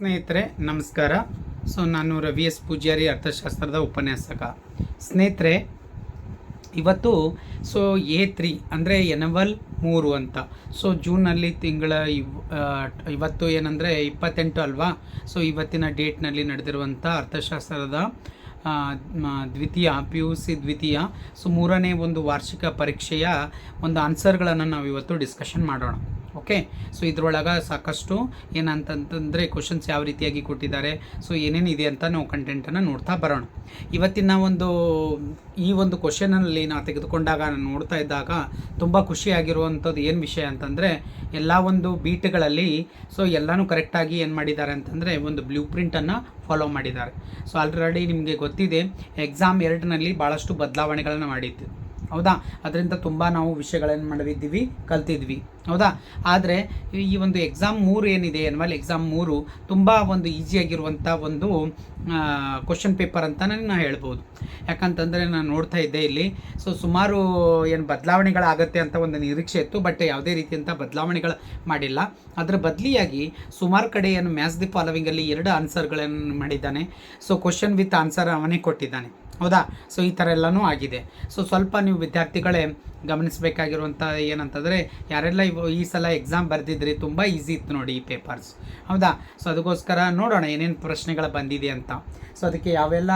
ಸ್ನೇಹಿತರೆ ನಮಸ್ಕಾರ. ನಾನು ರವಿ ಎಸ್ ಪೂಜಾರಿ, ಅರ್ಥಶಾಸ್ತ್ರದ ಉಪನ್ಯಾಸಕ. ಸ್ನೇಹಿತರೆ, ಇವತ್ತು A3 ಅಂದರೆ ಎನವಲ್ 3 ಅಂತ. ಜೂನಲ್ಲಿ ತಿಂಗಳ ಇವತ್ತು ಏನಂದರೆ 28 ಅಲ್ವಾ. ಇವತ್ತಿನ ಡೇಟ್ನಲ್ಲಿ ನಡೆದಿರುವಂಥ ಅರ್ಥಶಾಸ್ತ್ರದ ದ್ವಿತೀಯ PUC ದ್ವಿತೀಯ ಮೂರನೇ ಒಂದು ವಾರ್ಷಿಕ ಪರೀಕ್ಷೆಯ ಒಂದು ಆನ್ಸರ್ಗಳನ್ನು ನಾವು ಇವತ್ತು ಡಿಸ್ಕಷನ್ ಮಾಡೋಣ. ಓಕೆ. ಇದರೊಳಗೆ ಸಾಕಷ್ಟು ಏನಂತಂತಂದರೆ ಕ್ವಶನ್ಸ್ ಯಾವ ರೀತಿಯಾಗಿ ಕೊಟ್ಟಿದ್ದಾರೆ, ಏನೇನಿದೆ ಅಂತ ನಾವು ಕಂಟೆಂಟನ್ನು ನೋಡ್ತಾ ಬರೋಣ. ಇವತ್ತಿನ ಈ ಒಂದು ಕ್ವಶನಲ್ಲಿ ನಾವು ತೆಗೆದುಕೊಂಡಾಗ ನೋಡ್ತಾ ಇದ್ದಾಗ ತುಂಬ ಖುಷಿಯಾಗಿರುವಂಥದ್ದು ಏನು ವಿಷಯ ಅಂತಂದರೆ, ಎಲ್ಲ ಒಂದು ಬೀಟ್ಗಳಲ್ಲಿ ಎಲ್ಲನೂ ಕರೆಕ್ಟಾಗಿ ಏನು ಮಾಡಿದ್ದಾರೆ ಅಂತಂದರೆ ಒಂದು ಬ್ಲೂ ಪ್ರಿಂಟನ್ನು ಫಾಲೋ ಮಾಡಿದ್ದಾರೆ. ಆಲ್ರೆಡಿ ನಿಮಗೆ ಗೊತ್ತಿದೆ, ಎಕ್ಸಾಮ್ 2ನಲ್ಲಿ ಭಾಳಷ್ಟು ಬದಲಾವಣೆಗಳನ್ನು ಮಾಡಿದ್ದು, ಹೌದಾ. ಅದರಿಂದ ತುಂಬ ನಾವು ವಿಷಯಗಳನ್ನು ಮಾಡಿದ್ದೀವಿ, ಕಲ್ತಿದ್ವಿ, ಹೌದಾ. ಆದರೆ ಈ ಒಂದು ಎಕ್ಸಾಮ್ 3 ಏನಿದೆ, ಎನ್ವಲ್ ಎಕ್ಸಾಮ್ 3 ತುಂಬ ಒಂದು ಈಸಿಯಾಗಿರುವಂಥ ಒಂದು ಕ್ವಶನ್ ಪೇಪರ್ ಅಂತಲೇ ನಾನು ಹೇಳ್ಬೋದು. ಯಾಕಂತಂದರೆ ನಾನು ನೋಡ್ತಾ ಇದ್ದೆ ಇಲ್ಲಿ ಸುಮಾರು ಏನು ಬದಲಾವಣೆಗಳಾಗತ್ತೆ ಅಂತ ಒಂದು ನಿರೀಕ್ಷೆ ಇತ್ತು, ಬಟ್ ಯಾವುದೇ ರೀತಿಯಂಥ ಬದಲಾವಣೆಗಳು ಮಾಡಿಲ್ಲ. ಅದರ ಬದಲಿಯಾಗಿ ಸುಮಾರು ಕಡೆ ಏನು ಮ್ಯಾಚ್ ದಿ ಫಾಲೋವಿಂಗಲ್ಲಿ 2 ಆನ್ಸರ್ಗಳನ್ನು ಮಾಡಿದ್ದಾನೆ. ಕ್ವಶನ್ ವಿತ್ ಆನ್ಸರ್ ಅವನೇ ಕೊಟ್ಟಿದ್ದಾನೆ, ಹೌದಾ. ಈ ಥರ ಎಲ್ಲನೂ ಆಗಿದೆ. ಸ್ವಲ್ಪ ನೀವು ವಿದ್ಯಾರ್ಥಿಗಳೇ ಗಮನಿಸಬೇಕಾಗಿರುವಂಥ ಏನಂತಂದರೆ, ಯಾರೆಲ್ಲ ಈ ಸಲ ಎಕ್ಸಾಮ್ ಬರೆದಿದ್ರಿ, ತುಂಬ ಈಸಿ ಇತ್ತು ನೋಡಿ ಈ ಪೇಪರ್ಸ್, ಹೌದಾ. ಅದಕ್ಕೋಸ್ಕರ ನೋಡೋಣ ಏನೇನು ಪ್ರಶ್ನೆಗಳು ಬಂದಿದೆ ಅಂತ. ಅದಕ್ಕೆ ಯಾವೆಲ್ಲ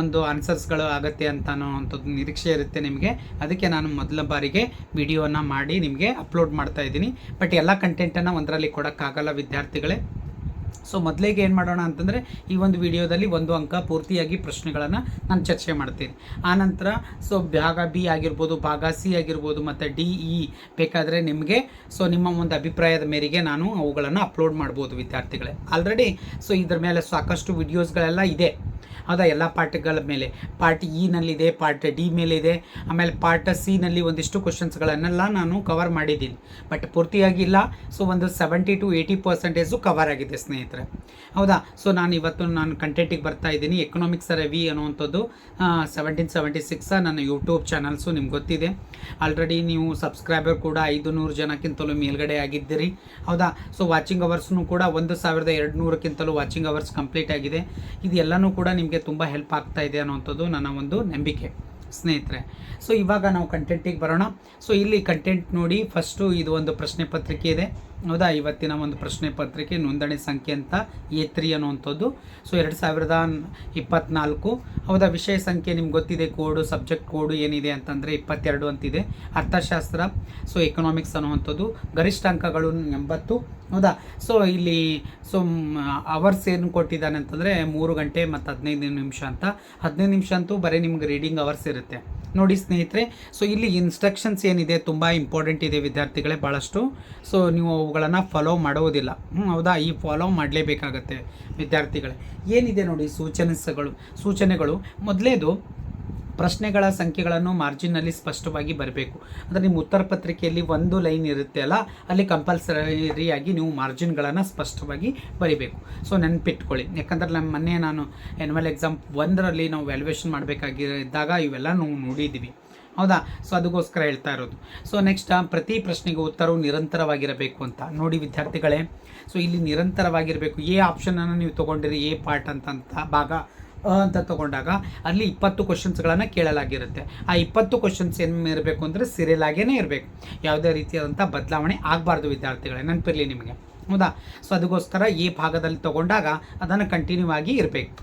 ಒಂದು ಆನ್ಸರ್ಸ್ಗಳು ಆಗುತ್ತೆ ಅಂತನೋ ಅಂಥದ್ದು ನಿರೀಕ್ಷೆ ಇರುತ್ತೆ ನಿಮಗೆ. ಅದಕ್ಕೆ ನಾನು ಮೊದಲ ಬಾರಿಗೆ ವಿಡಿಯೋನ ಮಾಡಿ ನಿಮಗೆ ಅಪ್ಲೋಡ್ ಮಾಡ್ತಾ ಇದ್ದೀನಿ. ಬಟ್ ಎಲ್ಲ ಕಂಟೆಂಟನ್ನು ಒಂದರಲ್ಲಿ ಕೊಡೋಕ್ಕಾಗಲ್ಲ ವಿದ್ಯಾರ್ಥಿಗಳೇ. ಮೊದಲಿಗೆ ಏನು ಮಾಡೋಣ ಅಂತಂದರೆ, ಈ ಒಂದು ವಿಡಿಯೋದಲ್ಲಿ 1 ಅಂಕ ಪೂರ್ತಿಯಾಗಿ ಪ್ರಶ್ನೆಗಳನ್ನು ನಾನು ಚರ್ಚೆ ಮಾಡ್ತೀನಿ. ಆನಂತರ ಭಾಗ B ಆಗಿರ್ಬೋದು, ಭಾಗ C ಆಗಿರ್ಬೋದು, ಮತ್ತು DE ಬೇಕಾದರೆ ನಿಮಗೆ ನಿಮ್ಮ ಒಂದು ಅಭಿಪ್ರಾಯದ ಮೇರೆಗೆ ನಾನು ಅವುಗಳನ್ನು ಅಪ್ಲೋಡ್ ಮಾಡ್ಬೋದು ವಿದ್ಯಾರ್ಥಿಗಳೇ. ಆಲ್ರೆಡಿ ಇದ್ರ ಮೇಲೆ ಸಾಕಷ್ಟು ವಿಡಿಯೋಸ್ಗಳೆಲ್ಲ ಇದೆ, ಹೌದಾ. ಎಲ್ಲ ಪಾರ್ಟ್ಗಳ ಮೇಲೆ ಪಾರ್ಟ್ E-ನಲ್ಲಿದೆ, ಪಾರ್ಟ್ D ಮೇಲಿದೆ, ಆಮೇಲೆ ಪಾರ್ಟ್ C-ನಲ್ಲಿ ಒಂದಿಷ್ಟು ಕ್ವಶನ್ಸ್ಗಳನ್ನೆಲ್ಲ ನಾನು ಕವರ್ ಮಾಡಿದ್ದೀನಿ. ಬಟ್ ಪೂರ್ತಿಯಾಗಿಲ್ಲ. ಒಂದು 70 to 80% ಕವರ್ ಆಗಿದೆ ಸ್ನೇಹಿತರೆ, ಹೌದಾ. ನಾನು ಕಂಟೆಂಟಿಗೆ ಬರ್ತಾ ಇದ್ದೀನಿ. ಎಕನಾಮಿಕ್ಸ್ ರವಿ ಅನ್ನುವಂಥದ್ದು 1776 ನನ್ನ ಯೂಟ್ಯೂಬ್ ಚಾನಲ್ಸು ನಿಮ್ಗೆ ಗೊತ್ತಿದೆ. ಆಲ್ರೆಡಿ ನೀವು ಸಬ್ಸ್ಕ್ರೈಬರ್ ಕೂಡ 500 ಜನಕ್ಕಿಂತಲೂ ಮೇಲ್ಗಡೆ ಆಗಿದ್ದೀರಿ, ಹೌದಾ. ವಾಚಿಂಗ್ ಅವರ್ಸ್ನು ಕೂಡ 1200ಕ್ಕಿಂತಲೂ ವಾಚಿಂಗ್ ಅವರ್ಸ್ ಕಂಪ್ಲೀಟ್ ಆಗಿದೆ. ಇದೆಲ್ಲನೂ ಕೂಡ ನಿಮಗೆ ತುಂಬ ಹೆಲ್ಪ್ ಆಗ್ತಾ ಇದೆ ಅನ್ನೋವಂಥದ್ದು ನನ್ನ ಒಂದು ನಂಬಿಕೆ ಸ್ನೇಹಿತರೆ. ಇವಾಗ ನಾವು ಕಂಟೆಂಟಿಗೆ ಬರೋಣ. ಇಲ್ಲಿ ಕಂಟೆಂಟ್ ನೋಡಿ, ಫಸ್ಟು ಇದು ಒಂದು ಪ್ರಶ್ನೆ ಪತ್ರಿಕೆ ಇದೆ, ಹೌದಾ. ಇವತ್ತಿನ ಒಂದು ಪ್ರಶ್ನೆ ಪತ್ರಿಕೆ ನೋಂದಣಿ ಸಂಖ್ಯೆ ಅಂತ A3 ಅನ್ನುವಂಥದ್ದು 2024, ಹೌದಾ. ವಿಷಯ ಸಂಖ್ಯೆ ನಿಮ್ಗೆ ಗೊತ್ತಿದೆ, ಕೋಡು ಸಬ್ಜೆಕ್ಟ್ ಕೋಡು ಏನಿದೆ ಅಂತಂದರೆ 22 ಅಂತಿದೆ. ಅರ್ಥಶಾಸ್ತ್ರ ಎಕನಾಮಿಕ್ಸ್ ಅನ್ನುವಂಥದ್ದು. ಗರಿಷ್ಠ ಅಂಕಗಳು 80, ಹೌದಾ. ಇಲ್ಲಿ ಅವರ್ಸ್ ಏನು ಕೊಟ್ಟಿದ್ದಾನೆ ಅಂತಂದರೆ 3 ಗಂಟೆ ಮತ್ತು 15 ನಿಮಿಷ ಅಂತ. 15 ನಿಮಿಷ ಅಂತೂ ಬರೀ ನಿಮ್ಗೆ ರೀಡಿಂಗ್ ಅವರ್ಸ್ ಇರುತ್ತೆ ನೋಡಿ ಸ್ನೇಹಿತರೆ. ಇಲ್ಲಿ ಇನ್ಸ್ಟ್ರಕ್ಷನ್ಸ್ ಏನಿದೆ ತುಂಬ ಇಂಪಾರ್ಟೆಂಟ್ ಇದೆ ವಿದ್ಯಾರ್ಥಿಗಳೇ, ಭಾಳಷ್ಟು. ನೀವು ಅವುಗಳನ್ನು ಫಾಲೋ ಮಾಡೋದಿಲ್ಲ, ಹೌದಾ. ಈ ಫಾಲೋ ಮಾಡಲೇಬೇಕಾಗತ್ತೆ ವಿದ್ಯಾರ್ಥಿಗಳೇ. ಏನಿದೆ ನೋಡಿ ಸೂಚನೆಗಳು. ಮೊದಲೇದು, ಪ್ರಶ್ನೆಗಳ ಸಂಖ್ಯೆಗಳನ್ನು ಮಾರ್ಜಿನ್ನಲ್ಲಿ ಸ್ಪಷ್ಟವಾಗಿ ಬರಬೇಕು. ಅಂದರೆ ನಿಮ್ಮ ಉತ್ತರ ಪತ್ರಿಕೆಯಲ್ಲಿ 1 ಲೈನ್ ಇರುತ್ತೆ ಅಲ್ಲ, ಅಲ್ಲಿ ಕಂಪಲ್ಸರಿಯಾಗಿ ನೀವು ಮಾರ್ಜಿನ್ಗಳನ್ನು ಸ್ಪಷ್ಟವಾಗಿ ಬರೀಬೇಕು. ನೆನಪಿಟ್ಕೊಳ್ಳಿ. ಯಾಕಂದರೆ ಮೊನ್ನೆ ನಾನು ಎನ್ಯುವಲ್ ಎಕ್ಸಾಮ್ 1ರಲ್ಲಿ ನಾವು ವ್ಯಾಲ್ಯೂಯೇಷನ್ ಮಾಡಬೇಕಾಗಿದ್ದಾಗ ಇವೆಲ್ಲ ನಾವು ನೋಡಿದ್ದೀವಿ, ಹೌದಾ. ಅದಕ್ಕೋಸ್ಕರ ಹೇಳ್ತಾ ಇರೋದು. ನೆಕ್ಸ್ಟ್, ಪ್ರತಿ ಪ್ರಶ್ನೆಗೆ ಉತ್ತರವು ನಿರಂತರವಾಗಿರಬೇಕು ಅಂತ ನೋಡಿ ವಿದ್ಯಾರ್ಥಿಗಳೇ. ಇಲ್ಲಿ ನಿರಂತರವಾಗಿರಬೇಕು. ಆಪ್ಷನನ್ನು ನೀವು ತೊಗೊಂಡಿರಿ, ಪಾರ್ಟ್ ಅಂತ ಭಾಗ ಅಂತ ತೊಗೊಂಡಾಗ ಅಲ್ಲಿ 20 ಕ್ವಶನ್ಸ್ಗಳನ್ನು ಕೇಳಲಾಗಿರುತ್ತೆ. ಆ 20 ಕ್ವಶನ್ಸ್ ಏನು ಇರಬೇಕು ಅಂದರೆ ಸೀರಿಯಲ್ ಆಗೇ ಇರಬೇಕು. ಯಾವುದೇ ರೀತಿಯಾದಂಥ ಬದಲಾವಣೆ ಆಗಬಾರ್ದು ವಿದ್ಯಾರ್ಥಿಗಳೇ, ನೆನಪಿರಲಿ ನಿಮಗೆ, ಹೌದಾ. ಅದಕ್ಕೋಸ್ಕರ ಭಾಗದಲ್ಲಿ ತೊಗೊಂಡಾಗ ಅದನ್ನು ಕಂಟಿನ್ಯೂ ಆಗಿ ಇರಬೇಕು,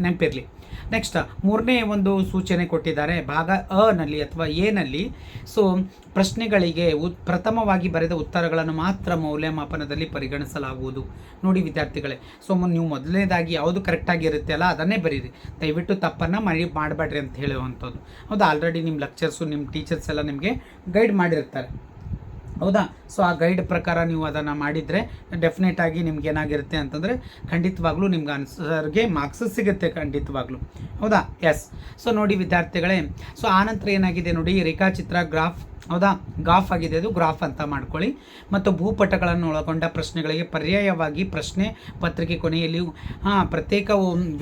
ನೆನಪಿರಲಿ. ನೆಕ್ಸ್ಟ್, 3ನೇ ಒಂದು ಸೂಚನೆ ಕೊಟ್ಟಿದ್ದಾರೆ. ಭಾಗ ನಲ್ಲಿ ಅಥವಾ ಎನಲ್ಲಿ ಪ್ರಶ್ನೆಗಳಿಗೆ ಪ್ರಥಮವಾಗಿ ಬರೆದ ಉತ್ತರಗಳನ್ನು ಮಾತ್ರ ಮೌಲ್ಯಮಾಪನದಲ್ಲಿ ಪರಿಗಣಿಸಲಾಗುವುದು ನೋಡಿ ವಿದ್ಯಾರ್ಥಿಗಳೇ. ನೀವು ಮೊದಲನೇದಾಗಿ ಯಾವುದು ಕರೆಕ್ಟಾಗಿರುತ್ತೆ ಅಲ್ಲ, ಅದನ್ನೇ ಬರೀರಿ. ದಯವಿಟ್ಟು ತಪ್ಪನ್ನು ಮಾಡಬೇಡ್ರಿ ಅಂತ ಹೇಳುವಂಥದ್ದು, ಹೌದಾ. ಆಲ್ರೆಡಿ ನಿಮ್ಮ ಲೆಕ್ಚರ್ಸು, ನಿಮ್ಮ ಟೀಚರ್ಸ್ ಎಲ್ಲ ನಿಮಗೆ ಗೈಡ್ ಮಾಡಿರ್ತಾರೆ, ಹೌದಾ. ಆ ಗೈಡ್ ಪ್ರಕಾರ ನೀವು ಅದನ್ನು ಮಾಡಿದರೆ ಡೆಫಿನೆಟಾಗಿ ನಿಮ್ಗೆ ಏನಾಗಿರುತ್ತೆ ಅಂತಂದರೆ ಖಂಡಿತವಾಗ್ಲೂ ನಿಮ್ಗೆ ಆನ್ಸರ್ಗೆ ಮಾರ್ಕ್ಸ್ ಸಿಗುತ್ತೆ ಖಂಡಿತವಾಗ್ಲೂ, ಹೌದಾ. ಎಸ್. ನೋಡಿ ವಿದ್ಯಾರ್ಥಿಗಳೇ, ಆನಂತರ ಏನಾಗಿದೆ ನೋಡಿ, ರೇಖಾಚಿತ್ರ ಗ್ರಾಫ್, ಹೌದಾ. ಗ್ರಾಫ್ ಆಗಿದೆ, ಅದು ಗ್ರಾಫ್ ಅಂತ ಮಾಡ್ಕೊಳ್ಳಿ. ಮತ್ತು ಭೂಪಟಗಳನ್ನು ಒಳಗೊಂಡ ಪ್ರಶ್ನೆಗಳಿಗೆ ಪರ್ಯಾಯವಾಗಿ ಪ್ರಶ್ನೆ ಪತ್ರಿಕೆ ಕೊನೆಯಲ್ಲಿ ಪ್ರತ್ಯೇಕ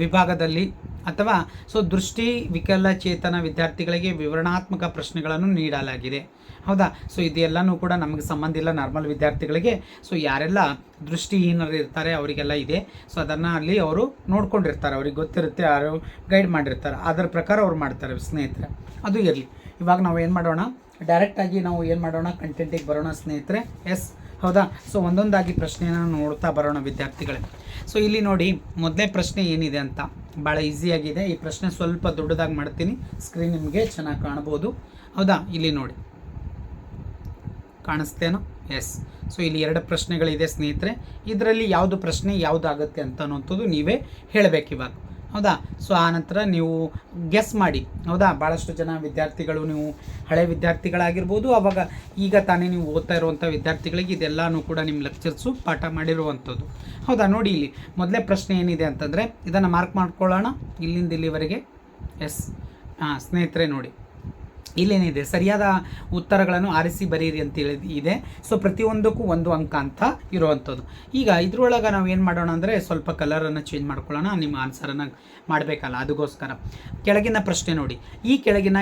ವಿಭಾಗದಲ್ಲಿ ಅಥವಾ ಸೊ ದೃಷ್ಟಿ ವಿಕಲಚೇತನ ವಿದ್ಯಾರ್ಥಿಗಳಿಗೆ ವಿವರಣಾತ್ಮಕ ಪ್ರಶ್ನೆಗಳನ್ನು ನೀಡಲಾಗಿದೆ. ಹೌದಾ, ಸೊ ಇದೆಲ್ಲನೂ ಕೂಡ ನಮಗೆ ಸಂಬಂಧ ಇಲ್ಲ, ನಾರ್ಮಲ್ ವಿದ್ಯಾರ್ಥಿಗಳಿಗೆ. ಸೊ ಯಾರೆಲ್ಲ ದೃಷ್ಟಿಹೀನರು ಇರ್ತಾರೆ ಅವರಿಗೆಲ್ಲ ಇದೆ. ಸೊ ಅದನ್ನು ಅಲ್ಲಿ ಅವರು ನೋಡ್ಕೊಂಡಿರ್ತಾರೆ, ಅವ್ರಿಗೆ ಗೊತ್ತಿರುತ್ತೆ, ಯಾರು ಗೈಡ್ ಮಾಡಿರ್ತಾರೆ, ಅದರ ಪ್ರಕಾರ ಅವ್ರು ಮಾಡ್ತಾರೆ ಸ್ನೇಹಿತರೆ. ಅದು ಇರಲಿ. ಇವಾಗ ನಾವು ಏನು ಮಾಡೋಣ, ಡೈರೆಕ್ಟಾಗಿ ನಾವು ಏನು ಮಾಡೋಣ, ಕಂಟೆಂಟಿಗೆ ಬರೋಣ ಸ್ನೇಹಿತರೆ. ಎಸ್, ಹೌದಾ. ಸೊ ಒಂದೊಂದಾಗಿ ಪ್ರಶ್ನೆಯನ್ನು ನೋಡ್ತಾ ಬರೋಣ ವಿದ್ಯಾರ್ಥಿಗಳೇ. ಸೊ ಇಲ್ಲಿ ನೋಡಿ, ಮೊದಲನೇ ಪ್ರಶ್ನೆ ಏನಿದೆ ಅಂತ ಭಾಳ ಈಸಿಯಾಗಿದೆ. ಈ ಪ್ರಶ್ನೆ ಸ್ವಲ್ಪ ದೊಡ್ಡದಾಗಿ ಮಾಡ್ತೀನಿ, ಸ್ಕ್ರೀನ್ ನಿಮಗೆ ಚೆನ್ನಾಗಿ ಕಾಣ್ಬೋದು. ಹೌದಾ, ಇಲ್ಲಿ ನೋಡಿ, ಕಾಣಿಸ್ತೇನೋ? ಎಸ್. ಸೊ ಇಲ್ಲಿ 2 ಪ್ರಶ್ನೆಗಳಿದೆ ಸ್ನೇಹಿತರೆ. ಇದರಲ್ಲಿ ಯಾವುದು ಪ್ರಶ್ನೆ ಯಾವುದಾಗುತ್ತೆ ಅಂತ ಅನ್ನೋಂಥದ್ದು ನೀವೇ ಹೇಳಬೇಕು ಇವಾಗ. ಹೌದಾ. ಸೊ ಆ ನಂತರ ನೀವು ಗೆಸ್ ಮಾಡಿ. ಹೌದಾ, ಭಾಳಷ್ಟು ಜನ ವಿದ್ಯಾರ್ಥಿಗಳು, ನೀವು ಹಳೆ ವಿದ್ಯಾರ್ಥಿಗಳಾಗಿರ್ಬೋದು, ಅವಾಗ ಈಗ ತಾನೇ ನೀವು ಓದ್ತಾ ಇರುವಂಥ ವಿದ್ಯಾರ್ಥಿಗಳಿಗೆ ಇದೆಲ್ಲನೂ ಕೂಡ ನಿಮ್ಮ ಲೆಕ್ಚರ್ಸು ಪಾಠ ಮಾಡಿರುವಂಥದ್ದು. ಹೌದಾ, ನೋಡಿ ಇಲ್ಲಿ ಮೊದಲೇ ಪ್ರಶ್ನೆ ಏನಿದೆ ಅಂತಂದರೆ, ಇದನ್ನು ಮಾರ್ಕ್ ಮಾಡ್ಕೊಳ್ಳೋಣ ಇಲ್ಲಿಂದ ಇಲ್ಲಿವರೆಗೆ. ಎಸ್. ಸ್ನೇಹಿತರೆ ನೋಡಿ, ಇಲ್ಲೇನಿದೆ, ಸರಿಯಾದ ಉತ್ತರಗಳನ್ನು ಆರಿಸಿ ಬರೀರಿ ಅಂತೇಳಿ ಇದೆ. ಸೊ ಪ್ರತಿಯೊಂದಕ್ಕೂ 1 ಅಂಕ ಅಂತ ಇರುವಂಥದ್ದು. ಈಗ ಇದ್ರೊಳಗೆ ನಾವು ಏನು ಮಾಡೋಣ ಅಂದರೆ, ಸ್ವಲ್ಪ ಕಲರನ್ನು ಚೇಂಜ್ ಮಾಡ್ಕೊಳ್ಳೋಣ, ನಿಮ್ಮ ಆನ್ಸರನ್ನು ಮಾಡಬೇಕಲ್ಲ, ಅದಕ್ಕೋಸ್ಕರ. ಕೆಳಗಿನ ಪ್ರಶ್ನೆ ನೋಡಿ, ಈ ಕೆಳಗಿನ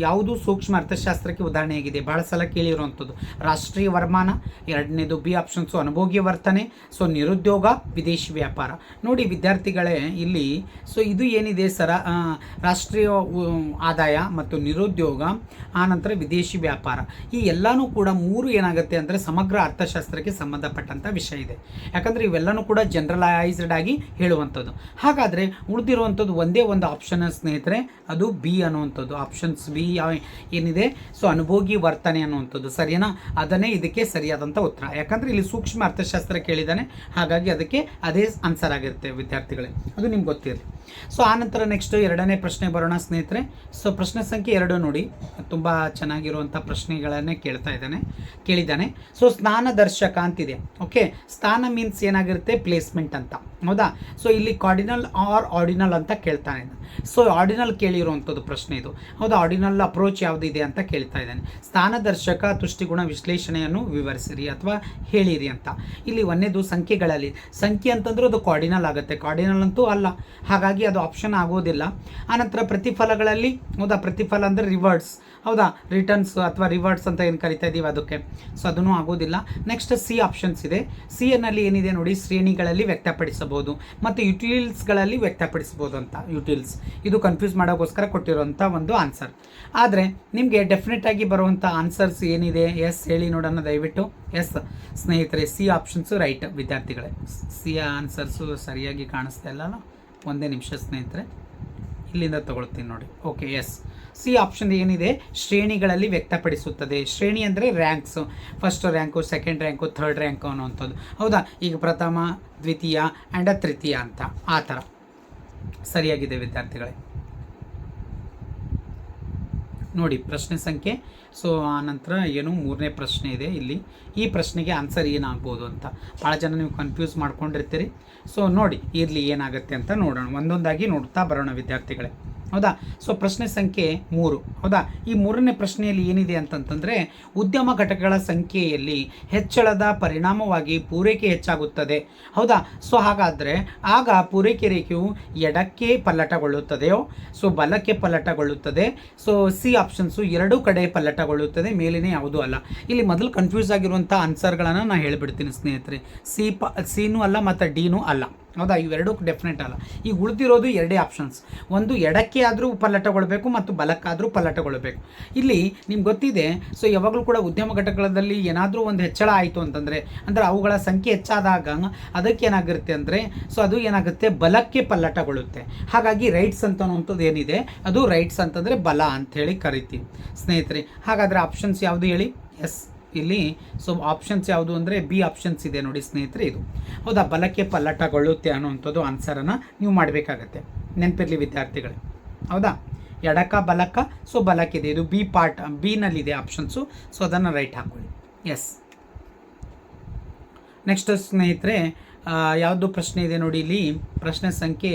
ಯಾವುದು ಸೂಕ್ಷ್ಮ ಅರ್ಥಶಾಸ್ತ್ರಕ್ಕೆ ಉದಾಹರಣೆಯಾಗಿದೆ? ಭಾಳ ಸಲ ಕೇಳಿರುವಂಥದ್ದು. ರಾಷ್ಟ್ರೀಯ ವರಮಾನ, ಎರಡನೇದು ಬಿ ಆಪ್ಷನ್ಸು ಅನುಭೋಗ್ಯ ವರ್ತನೆ, ಸೊ ನಿರುದ್ಯೋಗ, ವಿದೇಶಿ ವ್ಯಾಪಾರ. ನೋಡಿ ವಿದ್ಯಾರ್ಥಿಗಳೇ, ಇಲ್ಲಿ ಸೊ ಇದು ಏನಿದೆ ರಾಷ್ಟ್ರೀಯ ಆದಾಯ ಮತ್ತು ನಿರುದ್ಯೋಗ, ಆನಂತರ ವಿದೇಶಿ ವ್ಯಾಪಾರ, ಈ ಎಲ್ಲನೂ ಕೂಡ 3 ಏನಾಗುತ್ತೆ ಅಂದರೆ ಸಮಗ್ರ ಅರ್ಥಶಾಸ್ತ್ರಕ್ಕೆ ಸಂಬಂಧಪಟ್ಟಂಥ ವಿಷಯ ಇದೆ. ಯಾಕಂದರೆ ಇವೆಲ್ಲನೂ ಕೂಡ ಜನರಲೈಸ್ಡ್ ಆಗಿ ಹೇಳುವಂಥದ್ದು. ಹಾಗಾದರೆ ಉಳಿದಿರುವಂಥದ್ದು ಒಂದೇ ಒಂದು ಆಪ್ಷನ್ ಸ್ನೇಹಿತರೆ, ಅದು ಬಿ ಅನ್ನುವಂಥದ್ದು. ಆಪ್ಷನ್ಸ್ ಬಿ ಏನಿದೆ, ಸೊ ಅನುಭೋಗಿ ವರ್ತನೆ ಅನ್ನುವಂಥದ್ದು, ಸರಿನಾ? ಅದನ್ನೇ ಇದಕ್ಕೆ ಸರಿಯಾದಂಥ ಉತ್ತರ. ಯಾಕಂದರೆ ಇಲ್ಲಿ ಸೂಕ್ಷ್ಮ ಅರ್ಥಶಾಸ್ತ್ರ ಕೇಳಿದ್ದಾನೆ, ಹಾಗಾಗಿ ಅದಕ್ಕೆ ಅದೇ ಆನ್ಸರ್ ಆಗಿರುತ್ತೆ ವಿದ್ಯಾರ್ಥಿಗಳೇ, ಅದು ನಿಮ್ಗೆ ಗೊತ್ತಿರಲಿ. ಸೊ ಆನಂತರ ನೆಕ್ಸ್ಟ್ 2ನೇ ಪ್ರಶ್ನೆ ಬರೋಣ ಸ್ನೇಹಿತರೆ. ಸೊ ಪ್ರಶ್ನೆ ಸಂಖ್ಯೆ 2 ನೋಡಿ, ತುಂಬ ಚೆನ್ನಾಗಿರುವಂಥ ಪ್ರಶ್ನೆಗಳನ್ನೇ ಕೇಳಿದ್ದಾನೆ. ಸೊ ಸ್ಥಾನದರ್ಶಕ ಅಂತಿದೆ. ಓಕೆ, ಸ್ಥಾನ ಮೀನ್ಸ್ ಏನಾಗಿರುತ್ತೆ, ಪ್ಲೇಸ್ಮೆಂಟ್ ಅಂತ. ಹೌದಾ. ಸೊ ಇಲ್ಲಿ ಕಾರ್ಡಿನಲ್ ಆರ್ ಆರ್ಡಿನಲ್ ಅಂತ ಕೇಳ್ತಾನೆ. ಸೊ ಆರ್ಡಿನಲ್ ಕೇಳಿರುವಂಥದ್ದು ಪ್ರಶ್ನೆ ಇದು. ಹೌದಾ, ಆರ್ಡಿನಲ್ ಅಪ್ರೋಚ್ ಯಾವುದಿದೆ ಅಂತ ಕೇಳ್ತಾ ಇದ್ದಾನೆ. ಸ್ಥಾನದರ್ಶಕ ತುಷ್ಟಿಗುಣ ವಿಶ್ಲೇಷಣೆಯನ್ನು ವಿವರಿಸಿರಿ ಅಥವಾ ಹೇಳಿರಿ ಅಂತ. ಇಲ್ಲಿ 1ನೇದು ಸಂಖ್ಯೆಗಳಲ್ಲಿ, ಸಂಖ್ಯೆ ಅಂತಂದ್ರೆ ಅದು ಕಾರ್ಡಿನಲ್ ಆಗುತ್ತೆ, ಕಾರ್ಡಿನಲ್ ಅಂತೂ ಅಲ್ಲ, ಹಾಗಾಗಿ ಅದು ಆಪ್ಷನ್ ಆಗೋದಿಲ್ಲ. ಆನಂತರ ಪ್ರತಿಫಲಗಳಲ್ಲಿ, ಹೌದಾ, ಪ್ರತಿಫಲ ಅಂದರೆ ರಿವರ್ಡ್ಸ್, ಹೌದಾ, ರಿಟರ್ನ್ಸ್ ಅಥವಾ ರಿವರ್ಡ್ಸ್ ಅಂತ ಏನು ಕರಿತಾ ಇದ್ದೀವಿ ಅದಕ್ಕೆ, ಸೊ ಅದನ್ನು ಆಗೋದಿಲ್ಲ. ನೆಕ್ಸ್ಟ್ ಸಿ ಆಪ್ಷನ್ಸ್ ಇದೆ. ಸಿ ಎನ್ನಲ್ಲಿ ಏನಿದೆ ನೋಡಿ, ಶ್ರೇಣಿಗಳಲ್ಲಿ ವ್ಯಕ್ತಪಡಿಸಬಹುದು ಮತ್ತು ಯುಟಿಲ್ಸ್ಗಳಲ್ಲಿ ವ್ಯಕ್ತಪಡಿಸಬಹುದು ಅಂತ. ಯುಟಿಲ್ಸ್ ಇದು ಕನ್ಫ್ಯೂಸ್ ಮಾಡೋಕ್ಕೋಸ್ಕರ ಕೊಟ್ಟಿರುವಂಥ ಒಂದು ಆನ್ಸರ್. ಆದರೆ ನಿಮಗೆ ಡೆಫಿನೆಟ್ ಆಗಿ ಬರುವಂಥ ಆನ್ಸರ್ಸ್ ಏನಿದೆ, ಎಸ್ ಹೇಳಿ ನೋಡೋಣ ದಯವಿಟ್ಟು. ಎಸ್ ಸ್ನೇಹಿತರೆ, ಸಿ ಆಪ್ಷನ್ಸು ರೈಟ್ ವಿದ್ಯಾರ್ಥಿಗಳೇ. ಸಿ ಆನ್ಸರ್ಸು ಸರಿಯಾಗಿ ಕಾಣಿಸ್ತಾ ಇಲ್ಲಲ್ಲ, ಒಂದೇ ನಿಮಿಷ ಸ್ನೇಹಿತರೆ, ಇಲ್ಲಿಂದ ತಗೊಳ್ತೀನಿ ನೋಡಿ. ಓಕೆ, ಎಸ್, ಸಿ ಆಪ್ಷನ್ ಏನಿದೆ, ಶ್ರೇಣಿಗಳಲ್ಲಿ ವ್ಯಕ್ತಪಡಿಸುತ್ತದೆ. ಶ್ರೇಣಿ ಅಂದರೆ ranks, first rank, second rank, third rank ಅನ್ನುವಂಥದ್ದು. ಹೌದಾ, ಈಗ ಪ್ರಥಮ, ದ್ವಿತೀಯ ಆ್ಯಂಡ್ ತೃತೀಯ ಅಂತ, ಆ ಥರ ಸರಿಯಾಗಿದೆ ವಿದ್ಯಾರ್ಥಿಗಳೇ. ನೋಡಿ ಪ್ರಶ್ನೆ ಸಂಖ್ಯೆ. ಸೊ ಆ ನಂತರ ಏನು 3ನೇ ಪ್ರಶ್ನೆ ಇದೆ ಇಲ್ಲಿ. ಈ ಪ್ರಶ್ನೆಗೆ ಆನ್ಸರ್ ಏನಾಗ್ಬೋದು ಅಂತ ಭಾಳ ಜನ ನೀವು ಕನ್ಫ್ಯೂಸ್ ಮಾಡ್ಕೊಂಡಿರ್ತೀರಿ. ಸೊ ನೋಡಿ ಇರಲಿ ಏನಾಗುತ್ತೆ ಅಂತ ನೋಡೋಣ, ಒಂದೊಂದಾಗಿ ನೋಡ್ತಾ ಬರೋಣ ವಿದ್ಯಾರ್ಥಿಗಳೇ. ಹೌದಾ. ಸೊ ಪ್ರಶ್ನೆ ಸಂಖ್ಯೆ 3. ಹೌದಾ, ಈ 3ನೇ ಪ್ರಶ್ನೆಯಲ್ಲಿ ಏನಿದೆ ಅಂತಂತಂದರೆ, ಉದ್ಯಮ ಘಟಕಗಳ ಸಂಖ್ಯೆಯಲ್ಲಿ ಹೆಚ್ಚಳದ ಪರಿಣಾಮವಾಗಿ ಪೂರೈಕೆ ಹೆಚ್ಚಾಗುತ್ತದೆ. ಹೌದಾ. ಸೊ ಹಾಗಾದರೆ ಆಗ ಪೂರೈಕೆ ರೇಖೆಯು ಎಡಕ್ಕೆ ಪಲ್ಲಟಗೊಳ್ಳುತ್ತದೆಯೋ, ಸೊ ಬಲಕ್ಕೆ ಪಲ್ಲಟಗೊಳ್ಳುತ್ತದೆ. ಸೊ ಸಿ ಆಪ್ಷನ್ಸು 2 ಕಡೆ ಪಲ್ಲಟಗೊಳ್ಳುತ್ತದೆ, ಮೇಲಿನೇ ಯಾವುದೂ ಅಲ್ಲ. ಇಲ್ಲಿ ಮೊದಲು ಕನ್ಫ್ಯೂಸ್ ಆಗಿರುವಂಥ ಆನ್ಸರ್ಗಳನ್ನು ನಾನು ಹೇಳಿಬಿಡ್ತೀನಿ ಸ್ನೇಹಿತರೆ. ಸಿನೂ ಅಲ್ಲ ಮತ್ತು ಡಿನೂ ಅಲ್ಲ. ಹೌದಾ, ಇವೆರಡೂ ಡೆಫಿನೆಟ್ ಅಲ್ಲ. ಈಗ ಉಳಿದಿರೋದು 2 ಆಪ್ಷನ್ಸ್, ಒಂದು ಎಡಕ್ಕೆ ಆದರೂ ಪಲ್ಲಟಗೊಳ್ಬೇಕು ಮತ್ತು ಬಲಕ್ಕಾದರೂ ಪಲ್ಲಟಗೊಳ್ಬೇಕು. ಇಲ್ಲಿ ನಿಮ್ಗೆ ಗೊತ್ತಿದೆ, ಸೊ ಯಾವಾಗಲೂ ಕೂಡ ಉದ್ಯಮ ಘಟಕಗಳಲ್ಲಿ ಏನಾದರೂ ಒಂದು ಹೆಚ್ಚಳ ಆಯಿತು ಅಂತಂದರೆ, ಅಂದರೆ ಅವುಗಳ ಸಂಖ್ಯೆ ಹೆಚ್ಚಾದಾಗ ಅದಕ್ಕೆ ಏನಾಗಿರುತ್ತೆ ಅಂದರೆ, ಸೊ ಅದು ಏನಾಗುತ್ತೆ, ಬಲಕ್ಕೆ ಪಲ್ಲಟಗೊಳ್ಳುತ್ತೆ. ಹಾಗಾಗಿ ರೈಟ್ಸ್ ಅಂತನ್ನುವಂಥದ್ದು ಏನಿದೆ, ಅದು ರೈಟ್ಸ್ ಅಂತಂದರೆ ಬಲ ಅಂಥೇಳಿ ಕರಿತೀವಿ ಸ್ನೇಹಿತರೆ. ಹಾಗಾದರೆ ಆಪ್ಷನ್ಸ್ ಯಾವುದು ಹೇಳಿ? ಎಸ್, ಇಲ್ಲಿ ಸೊ ಆಪ್ಷನ್ಸ್ ಯಾವುದು ಅಂದರೆ ಬಿ ಆಪ್ಷನ್ಸ್ ಇದೆ ನೋಡಿ ಸ್ನೇಹಿತರೆ, ಇದು. ಹೌದಾ, ಬಲಕ್ಕೆ ಪಲ್ಲಟಗೊಳ್ಳುತ್ತೆ ಅನ್ನುವಂಥದ್ದು ಆನ್ಸರನ್ನು ನೀವು ಮಾಡಬೇಕಾಗತ್ತೆ, ನೆನಪಿರಲಿ ವಿದ್ಯಾರ್ಥಿಗಳೇ. ಹೌದಾ, ಎಡಕ ಬಲಕ, ಸೊ ಬಲಕ್ಕಿದೆ, ಇದು ಬಿ ಪಾರ್ಟ್, ಬಿನಲ್ಲಿದೆ ಆಪ್ಷನ್ಸು, ಸೊ ಅದನ್ನು ರೈಟ್ ಹಾಕೊಳ್ಳಿ. ಎಸ್. ನೆಕ್ಸ್ಟ್ ಸ್ನೇಹಿತರೆ, ಯಾವುದು ಪ್ರಶ್ನೆ ಇದೆ ನೋಡಿ ಇಲ್ಲಿ, ಪ್ರಶ್ನೆ ಸಂಖ್ಯೆ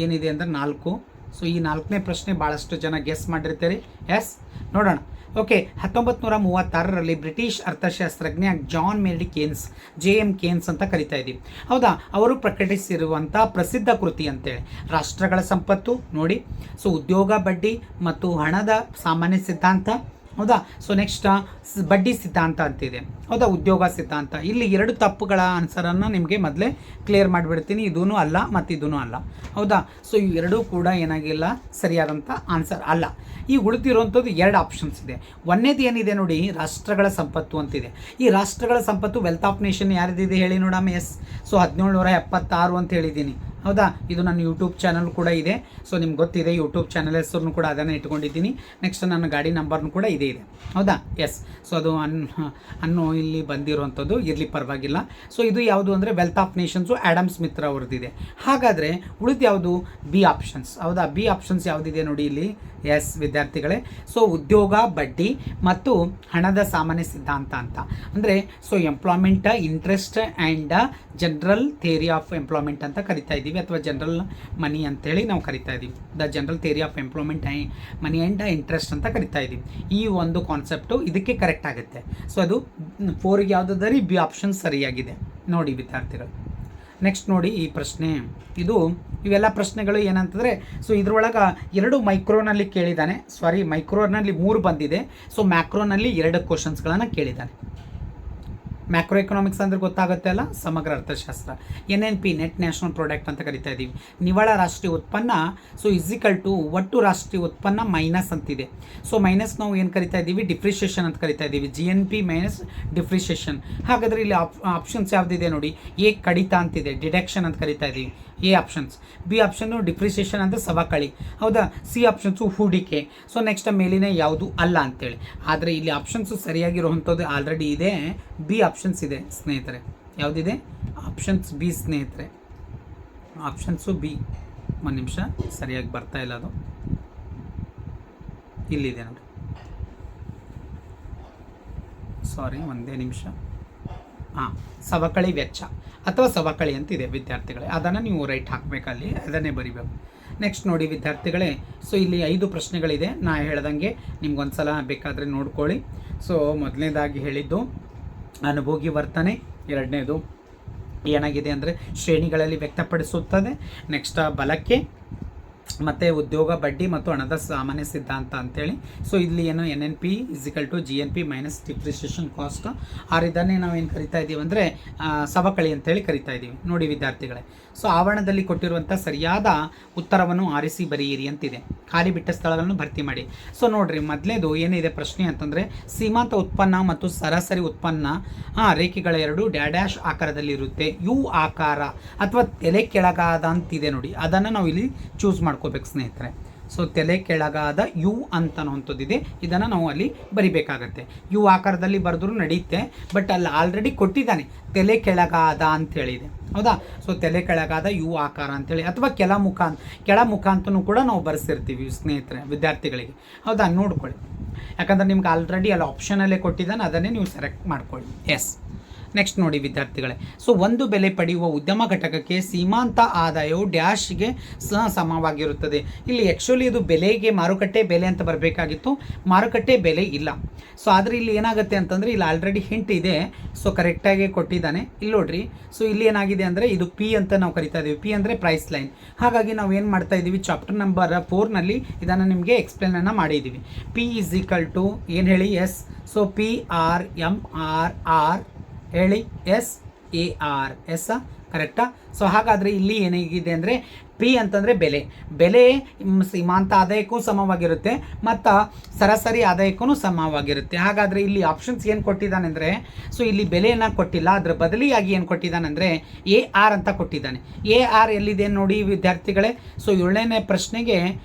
ಏನಿದೆ ಅಂದರೆ 4. ಸೊ ಈ 4ನೇ ಪ್ರಶ್ನೆ ಭಾಳಷ್ಟು ಜನ ಗೆಸ್ ಮಾಡಿರ್ತೀರಿ. ಎಸ್, ನೋಡೋಣ. ಓಕೆ, 1936ರಲ್ಲಿ ಬ್ರಿಟಿಷ್ ಅರ್ಥಶಾಸ್ತ್ರಜ್ಞ ಜಾನ್ ಮೇರಿ ಕೇನ್ಸ್, JM ಕೇನ್ಸ್ ಅಂತ ಕರಿತಾ ಇದ್ದೀವಿ, ಹೌದಾ, ಅವರು ಪ್ರಕಟಿಸಿರುವಂಥ ಪ್ರಸಿದ್ಧ ಕೃತಿ ಅಂತೇಳಿ ರಾಷ್ಟ್ರಗಳ ಸಂಪತ್ತು ನೋಡಿ. ಸೊ ಉದ್ಯೋಗ, ಬಡ್ಡಿ ಮತ್ತು ಹಣದ ಸಾಮಾನ್ಯ ಸಿದ್ಧಾಂತ, ಹೌದಾ. ಸೊ ನೆಕ್ಸ್ಟ್ ಬಡ್ಡಿ ಸಿದ್ಧಾಂತ ಅಂತಿದೆ, ಹೌದಾ, ಉದ್ಯೋಗ ಸಿದ್ಧಾಂತ. ಇಲ್ಲಿ 2 ತಪ್ಪುಗಳ ಆನ್ಸರನ್ನು ನಿಮಗೆ ಮೊದಲೇ ಕ್ಲಿಯರ್ ಮಾಡಿಬಿಡ್ತೀನಿ. ಇದೂ ಅಲ್ಲ ಮತ್ತು ಇದೂ ಅಲ್ಲ, ಹೌದಾ. ಸೊ ಇವೆರಡೂ ಕೂಡ ಏನಾಗಿಲ್ಲ, ಸರಿಯಾದಂಥ ಆನ್ಸರ್ ಅಲ್ಲ. ಈ ಉಳಿದಿರುವಂಥದ್ದು 2 ಆಪ್ಷನ್ಸ್ ಇದೆ. ಒಂದೇದು ಏನಿದೆ ನೋಡಿ, ರಾಷ್ಟ್ರಗಳ ಸಂಪತ್ತು ಅಂತಿದೆ. ಈ ರಾಷ್ಟ್ರಗಳ ಸಂಪತ್ತು ವೆಲ್ತ್ ಆಫ್ ನೇಷನ್ ಯಾರ್ದಿದೆ ಹೇಳಿ ನೋಡಮ್ಮ. ಎಸ್, ಸೊ 1776 ಅಂತ ಹೇಳಿದ್ದೀನಿ, ಹೌದಾ. ಇದು ನನ್ನ ಯೂಟ್ಯೂಬ್ ಚಾನಲ್ ಕೂಡ ಇದೆ. ಸೊ ನಿಮ್ಗೆ ಗೊತ್ತಿದೆ, ಯೂಟ್ಯೂಬ್ ಚಾನಲ್ ಹೆಸರನ್ನು ಕೂಡ ಅದನ್ನೇ ಇಟ್ಕೊಂಡಿದ್ದೀನಿ. ನೆಕ್ಸ್ಟ್ ನನ್ನ ಗಾಡಿ ನಂಬರ್ನು ಕೂಡ ಇದೆ, ಹೌದಾ. ಎಸ್, ಸೊ ಅದು ಅನ್ನು ಇಲ್ಲಿ ಬಂದಿರುವಂಥದ್ದು ಇರಲಿ, ಪರವಾಗಿಲ್ಲ. ಸೊ ಇದು ಯಾವುದು ಅಂದರೆ wealth of nations Adam Smith ಅವ್ರದ್ದಿದೆ. ಹಾಗಾದರೆ ಉಳಿದು ಯಾವುದು? ಬಿ ಆಪ್ಷನ್ಸ್, ಹೌದಾ. ಬಿ ಆಪ್ಷನ್ಸ್ ಯಾವುದಿದೆ ನೋಡಿ ಇಲ್ಲಿ. ಎಸ್ ವಿದ್ಯಾರ್ಥಿಗಳೇ, ಸೊ ಉದ್ಯೋಗ, ಬಡ್ಡಿ ಮತ್ತು ಹಣದ ಸಾಮಾನ್ಯ ಸಿದ್ಧಾಂತ ಅಂತ ಅಂದರೆ so employment interest and general theory of employment ಅಂತ ಕರಿತಾ ಇದ್ದೀವಿ, ಅಥವಾ ಜನರಲ್ ಮನಿ ಅಂತೇಳಿ ನಾವು ಕರಿತಾ ಇದ್ದೀವಿ. The general theory of employment money and interest ಅಂತ ಕರಿತಾ ಇದ್ದೀವಿ. ಈ ಒಂದು ಕಾನ್ಸೆಪ್ಟು ಇದಕ್ಕೆ ಕರೆಕ್ಟ್ ಆಗುತ್ತೆ. ಸೊ ಅದು 4ಗೆ ಯಾವುದಾದ್ರಿ ಬಿ ಆಪ್ಷನ್ ಸರಿಯಾಗಿದೆ ನೋಡಿ ವಿದ್ಯಾರ್ಥಿಗಳು. ನೆಕ್ಸ್ಟ್ ನೋಡಿ ಈ ಪ್ರಶ್ನೆ, ಇವೆಲ್ಲ ಪ್ರಶ್ನೆಗಳು ಏನಂತಂದರೆ ಸೊ ಇದ್ರೊಳಗೆ 2 ಮೈಕ್ರೋನಲ್ಲಿ ಕೇಳಿದ್ದಾನೆ, ಮೈಕ್ರೋನಲ್ಲಿ 3 ಬಂದಿದೆ. ಸೊ ಮ್ಯಾಕ್ರೋನಲ್ಲಿ 2 ಕ್ವಶನ್ಸ್ಗಳನ್ನು ಕೇಳಿದ್ದಾನೆ. ಮ್ಯಾಕ್ರೋ ಎಕನಾಮಿಕ್ಸ್ ಅಂದರೆ ಗೊತ್ತಾಗುತ್ತೆ ಅಲ್ಲ, ಸಮಗ್ರ ಅರ್ಥಶಾಸ್ತ್ರ. NNP ನೆಟ್ ನ್ಯಾಷನಲ್ ಪ್ರಾಡಕ್ಟ್ ಅಂತ ಕರಿತಾ ಇದ್ದೀವಿ. ನಿವ್ವಳ ರಾಷ್ಟ್ರೀಯ ಉತ್ಪನ್ನ ಸೊ ಇಸಿಕಲ್ ಟು ಒಟ್ಟು ರಾಷ್ಟ್ರೀಯ ಉತ್ಪನ್ನ ಮೈನಸ್ ಅಂತಿದೆ. ಸೊ ಮೈನಸ್ ನಾವು ಏನು ಕರಿತಾ ಇದ್ದೀವಿ? ಡಿಪ್ರಿಷಿಯೇಷನ್ ಅಂತ ಕರಿತಾ ಇದ್ದೀವಿ. GNP minus depreciation. ಹಾಗಾದರೆ ಇಲ್ಲಿ ಆಪ್ಷನ್ಸ್ ಯಾವುದಿದೆ ನೋಡಿ. ಎ ಕಡಿತ ಅಂತಿದೆ, ಡಿಡಕ್ಷನ್ ಅಂತ ಕರಿತಾ ಇದ್ದೀವಿ, A options. B option depreciation ಅಂದರೆ ಸವಕಳಿ, ಹೌದಾ. ಸಿ ಆಪ್ಷನ್ಸು ಹೂಡಿಕೆ. ಸೊ ನೆಕ್ಸ್ಟ್ ಮೇಲಿನ ಯಾವುದು ಅಲ್ಲ ಅಂತೇಳಿ. ಆದರೆ ಇಲ್ಲಿ ಆಪ್ಷನ್ಸು ಸರಿಯಾಗಿರುವಂಥದ್ದು ಆಲ್ರೆಡಿ ಇದೆ, ಬಿ ಆಪ್ಷನ್ಸ್ ಇದೆ ಸ್ನೇಹಿತರೆ. ಯಾವುದಿದೆ? ಆಪ್ಷನ್ಸ್ ಬಿ ಸ್ನೇಹಿತರೆ, ಆಪ್ಷನ್ಸು ಬಿ. ಒಂದು ನಿಮಿಷ, ಸರಿಯಾಗಿ ಬರ್ತಾ ಇಲ್ಲ ಅದು, ಇಲ್ಲಿದೆ ನೋಡಿ. ಸಾರಿ, ಒಂದೇ ನಿಮಿಷ. ಸವಕಳಿ ವೆಚ್ಚ ಅಥವಾ ಸವಕಳಿ ಅಂತಿದೆ ವಿದ್ಯಾರ್ಥಿಗಳೇ, ಅದನ್ನು ನೀವು ರೈಟ್ ಹಾಕಬೇಕಲ್ಲಿ, ಅದನ್ನೇ ಬರಿಬೇಕು. ನೆಕ್ಸ್ಟ್ ನೋಡಿ ವಿದ್ಯಾರ್ಥಿಗಳೇ, ಸೊ ಇಲ್ಲಿ 5 ಪ್ರಶ್ನೆಗಳಿದೆ. ನಾ ಹೇಳ್ದಂಗೆ ನಿಮ್ಗೊಂದು ಸಲ ಬೇಕಾದರೆ ನೋಡ್ಕೊಳ್ಳಿ. ಸೊ ಮೊದಲನೇದಾಗಿ ಹೇಳಿದ್ದು ಅನುಭೋಗಿ ವರ್ತನೆ, ಎರಡನೇದು ಏನಾಗಿದೆ ಅಂದರೆ ಶ್ರೇಣಿಗಳಲ್ಲಿ ವ್ಯಕ್ತಪಡಿಸುತ್ತದೆ. ನೆಕ್ಸ್ಟ್ ಬಲಕ್ಕೆ, ಮತ್ತು ಉದ್ಯೋಗ, ಬಡ್ಡಿ ಮತ್ತು ಹಣದ ಸಾಮಾನ್ಯ ಸಿದ್ಧಾಂತ ಅಂತೇಳಿ. ಸೊ ಇಲ್ಲಿ ಏನು NNP is equal to GNP minus depreciation cost. ಇದನ್ನೇ ನಾವು ಏನು ಕರಿತಾ ಇದ್ದೀವಿ ಅಂದರೆ ಸವಕಳಿ ಅಂತೇಳಿ ಕರಿತಾ ಇದ್ದೀವಿ ನೋಡಿ ವಿದ್ಯಾರ್ಥಿಗಳೇ. ಸೊ ಆವರಣದಲ್ಲಿ ಕೊಟ್ಟಿರುವಂಥ ಸರಿಯಾದ ಉತ್ತರವನ್ನು ಆರಿಸಿ ಬರೆಯಿರಿ ಅಂತಿದೆ. ಖಾಲಿ ಬಿಟ್ಟ ಸ್ಥಳಗಳನ್ನು ಭರ್ತಿ ಮಾಡಿ. ಸೊ ನೋಡಿರಿ, ಮೊದಲೇದು ಏನಿದೆ ಪ್ರಶ್ನೆ ಅಂತಂದರೆ ಸೀಮಾಂತ ಉತ್ಪನ್ನ ಮತ್ತು ಸರಾಸರಿ ಉತ್ಪನ್ನ ರೇಖೆಗಳ 2 ಡ್ಯಾಡ್ಯಾಶ್ ಆಕಾರದಲ್ಲಿ ಇರುತ್ತೆ. ಯು ಆಕಾರ ಅಥವಾ ತಲೆ ಕೆಳಗಾದ ಅಂತಿದೆ ನೋಡಿ, ಅದನ್ನು ನಾವು ಇಲ್ಲಿ ಚೂಸ್ ಮಾಡ್ಕೋಬೇಕು ಸ್ನೇಹಿತರೆ. ಸೊ ತಲೆ ಕೆಳಗಾದ ಯು ಅಂತನ್ನುವಂಥದ್ದಿದೆ, ಇದನ್ನು ನಾವು ಅಲ್ಲಿ ಬರಿಬೇಕಾಗತ್ತೆ. ಯು ಆಕಾರದಲ್ಲಿ ಬರೆದ್ರೂ ನಡೆಯುತ್ತೆ, ಬಟ್ ಅಲ್ಲಿ ಆಲ್ರೆಡಿ ಕೊಟ್ಟಿದ್ದಾನೆ ತಲೆ ಕೆಳಗಾದ ಅಂತೇಳಿದೆ, ಹೌದಾ. ಸೊ ತಲೆ ಕೆಳಗಾದ ಯು ಆಕಾರ ಅಂತೇಳಿ, ಅಥವಾ ಕೆಳಮುಖ ಅಂತಲೂ ಕೂಡ ನಾವು ಬರೆಸಿರ್ತೀವಿ ಸ್ನೇಹಿತರೆ ವಿದ್ಯಾರ್ಥಿಗಳಿಗೆ, ಹೌದಾ. ನೋಡ್ಕೊಳ್ಳಿ, ಯಾಕಂದರೆ ನಿಮ್ಗೆ ಆಲ್ರೆಡಿ ಅಲ್ಲಿ ಆಪ್ಷನಲ್ಲೇ ಕೊಟ್ಟಿದ್ದಾನೆ, ಅದನ್ನೇ ನೀವು ಸೆಲೆಕ್ಟ್ ಮಾಡ್ಕೊಳ್ಳಿ. ಎಸ್. ನೆಕ್ಸ್ಟ್ ನೋಡಿ ವಿದ್ಯಾರ್ಥಿಗಳೇ, ಸೊ ಒಂದು ಬೆಲೆ ಪಡೆಯುವ ಉದ್ಯಮ ಘಟಕಕ್ಕೆ ಸೀಮಾಂತ ಆದಾಯವು ಡ್ಯಾಶ್ಗೆ ಸಮವಾಗಿರುತ್ತದೆ. ಇಲ್ಲಿ ಆ್ಯಕ್ಚುಲಿ ಇದು ಬೆಲೆಗೆ ಮಾರುಕಟ್ಟೆ ಬೆಲೆ ಅಂತ ಬರಬೇಕಾಗಿತ್ತು, ಮಾರುಕಟ್ಟೆ ಬೆಲೆ ಇಲ್ಲ. ಸೊ ಆದರೆ ಇಲ್ಲಿ ಏನಾಗುತ್ತೆ ಅಂತಂದರೆ ಇಲ್ಲಿ ಆಲ್ರೆಡಿ ಹಿಂಟ್ ಇದೆ, ಸೊ ಕರೆಕ್ಟಾಗಿ ಕೊಟ್ಟಿದ್ದಾನೆ. ಇಲ್ಲಿ ನೋಡ್ರಿ, ಸೊ ಇಲ್ಲಿ ಏನಾಗಿದೆ ಅಂದರೆ ಇದು ಪಿ ಅಂತ ನಾವು ಕರಿತಾ ಇದ್ದೀವಿ. ಪಿ ಅಂದರೆ ಪ್ರೈಸ್ ಲೈನ್. ಹಾಗಾಗಿ ನಾವು ಏನು ಮಾಡ್ತಾ ಇದ್ದೀವಿ, ಚಾಪ್ಟರ್ ನಂಬರ್ 4ನಲ್ಲಿ ಇದನ್ನು ನಿಮಗೆ ಎಕ್ಸ್ಪ್ಲೇನನ್ನು ಮಾಡಿದ್ದೀವಿ. ಪಿ ಈಸ್ ಈಕ್ವಲ್ ಟು ಏನು ಹೇಳಿ? ಎಸ್. ಸೊ PRMR ಹೇಳಿ, SAR, ಎಸ್ ಕರೆಕ್ಟಾ. ಸೊ ಹಾಗಾದರೆ ಇಲ್ಲಿ ಏನಾಗಿದೆ ಅಂದರೆ ಪಿ ಅಂತಂದರೆ ಬೆಲೆ ಸೀಮಾಂತ ಆದಾಯಕ್ಕೂ ಸಮವಾಗಿರುತ್ತೆ ಮತ್ತು ಸರಾಸರಿ ಆದಾಯಕ್ಕೂ ಸಮವಾಗಿರುತ್ತೆ. ಹಾಗಾದರೆ ಇಲ್ಲಿ ಆಪ್ಷನ್ಸ್ ಏನು ಕೊಟ್ಟಿದ್ದಾನೆ ಅಂದರೆ, ಸೊ ಇಲ್ಲಿ ಬೆಲೆಯನ್ನು ಕೊಟ್ಟಿಲ್ಲ, ಅದರ ಬದಲಿಯಾಗಿ ಏನು ಕೊಟ್ಟಿದ್ದಾನೆ ಅಂದರೆ AR ಅಂತ ಕೊಟ್ಟಿದ್ದಾನೆ. AR ಎಲ್ಲಿದೆ ನೋಡಿ ವಿದ್ಯಾರ್ಥಿಗಳೇ. ಸೊ 7ನೇ ಪ್ರಶ್ನೆಗೆ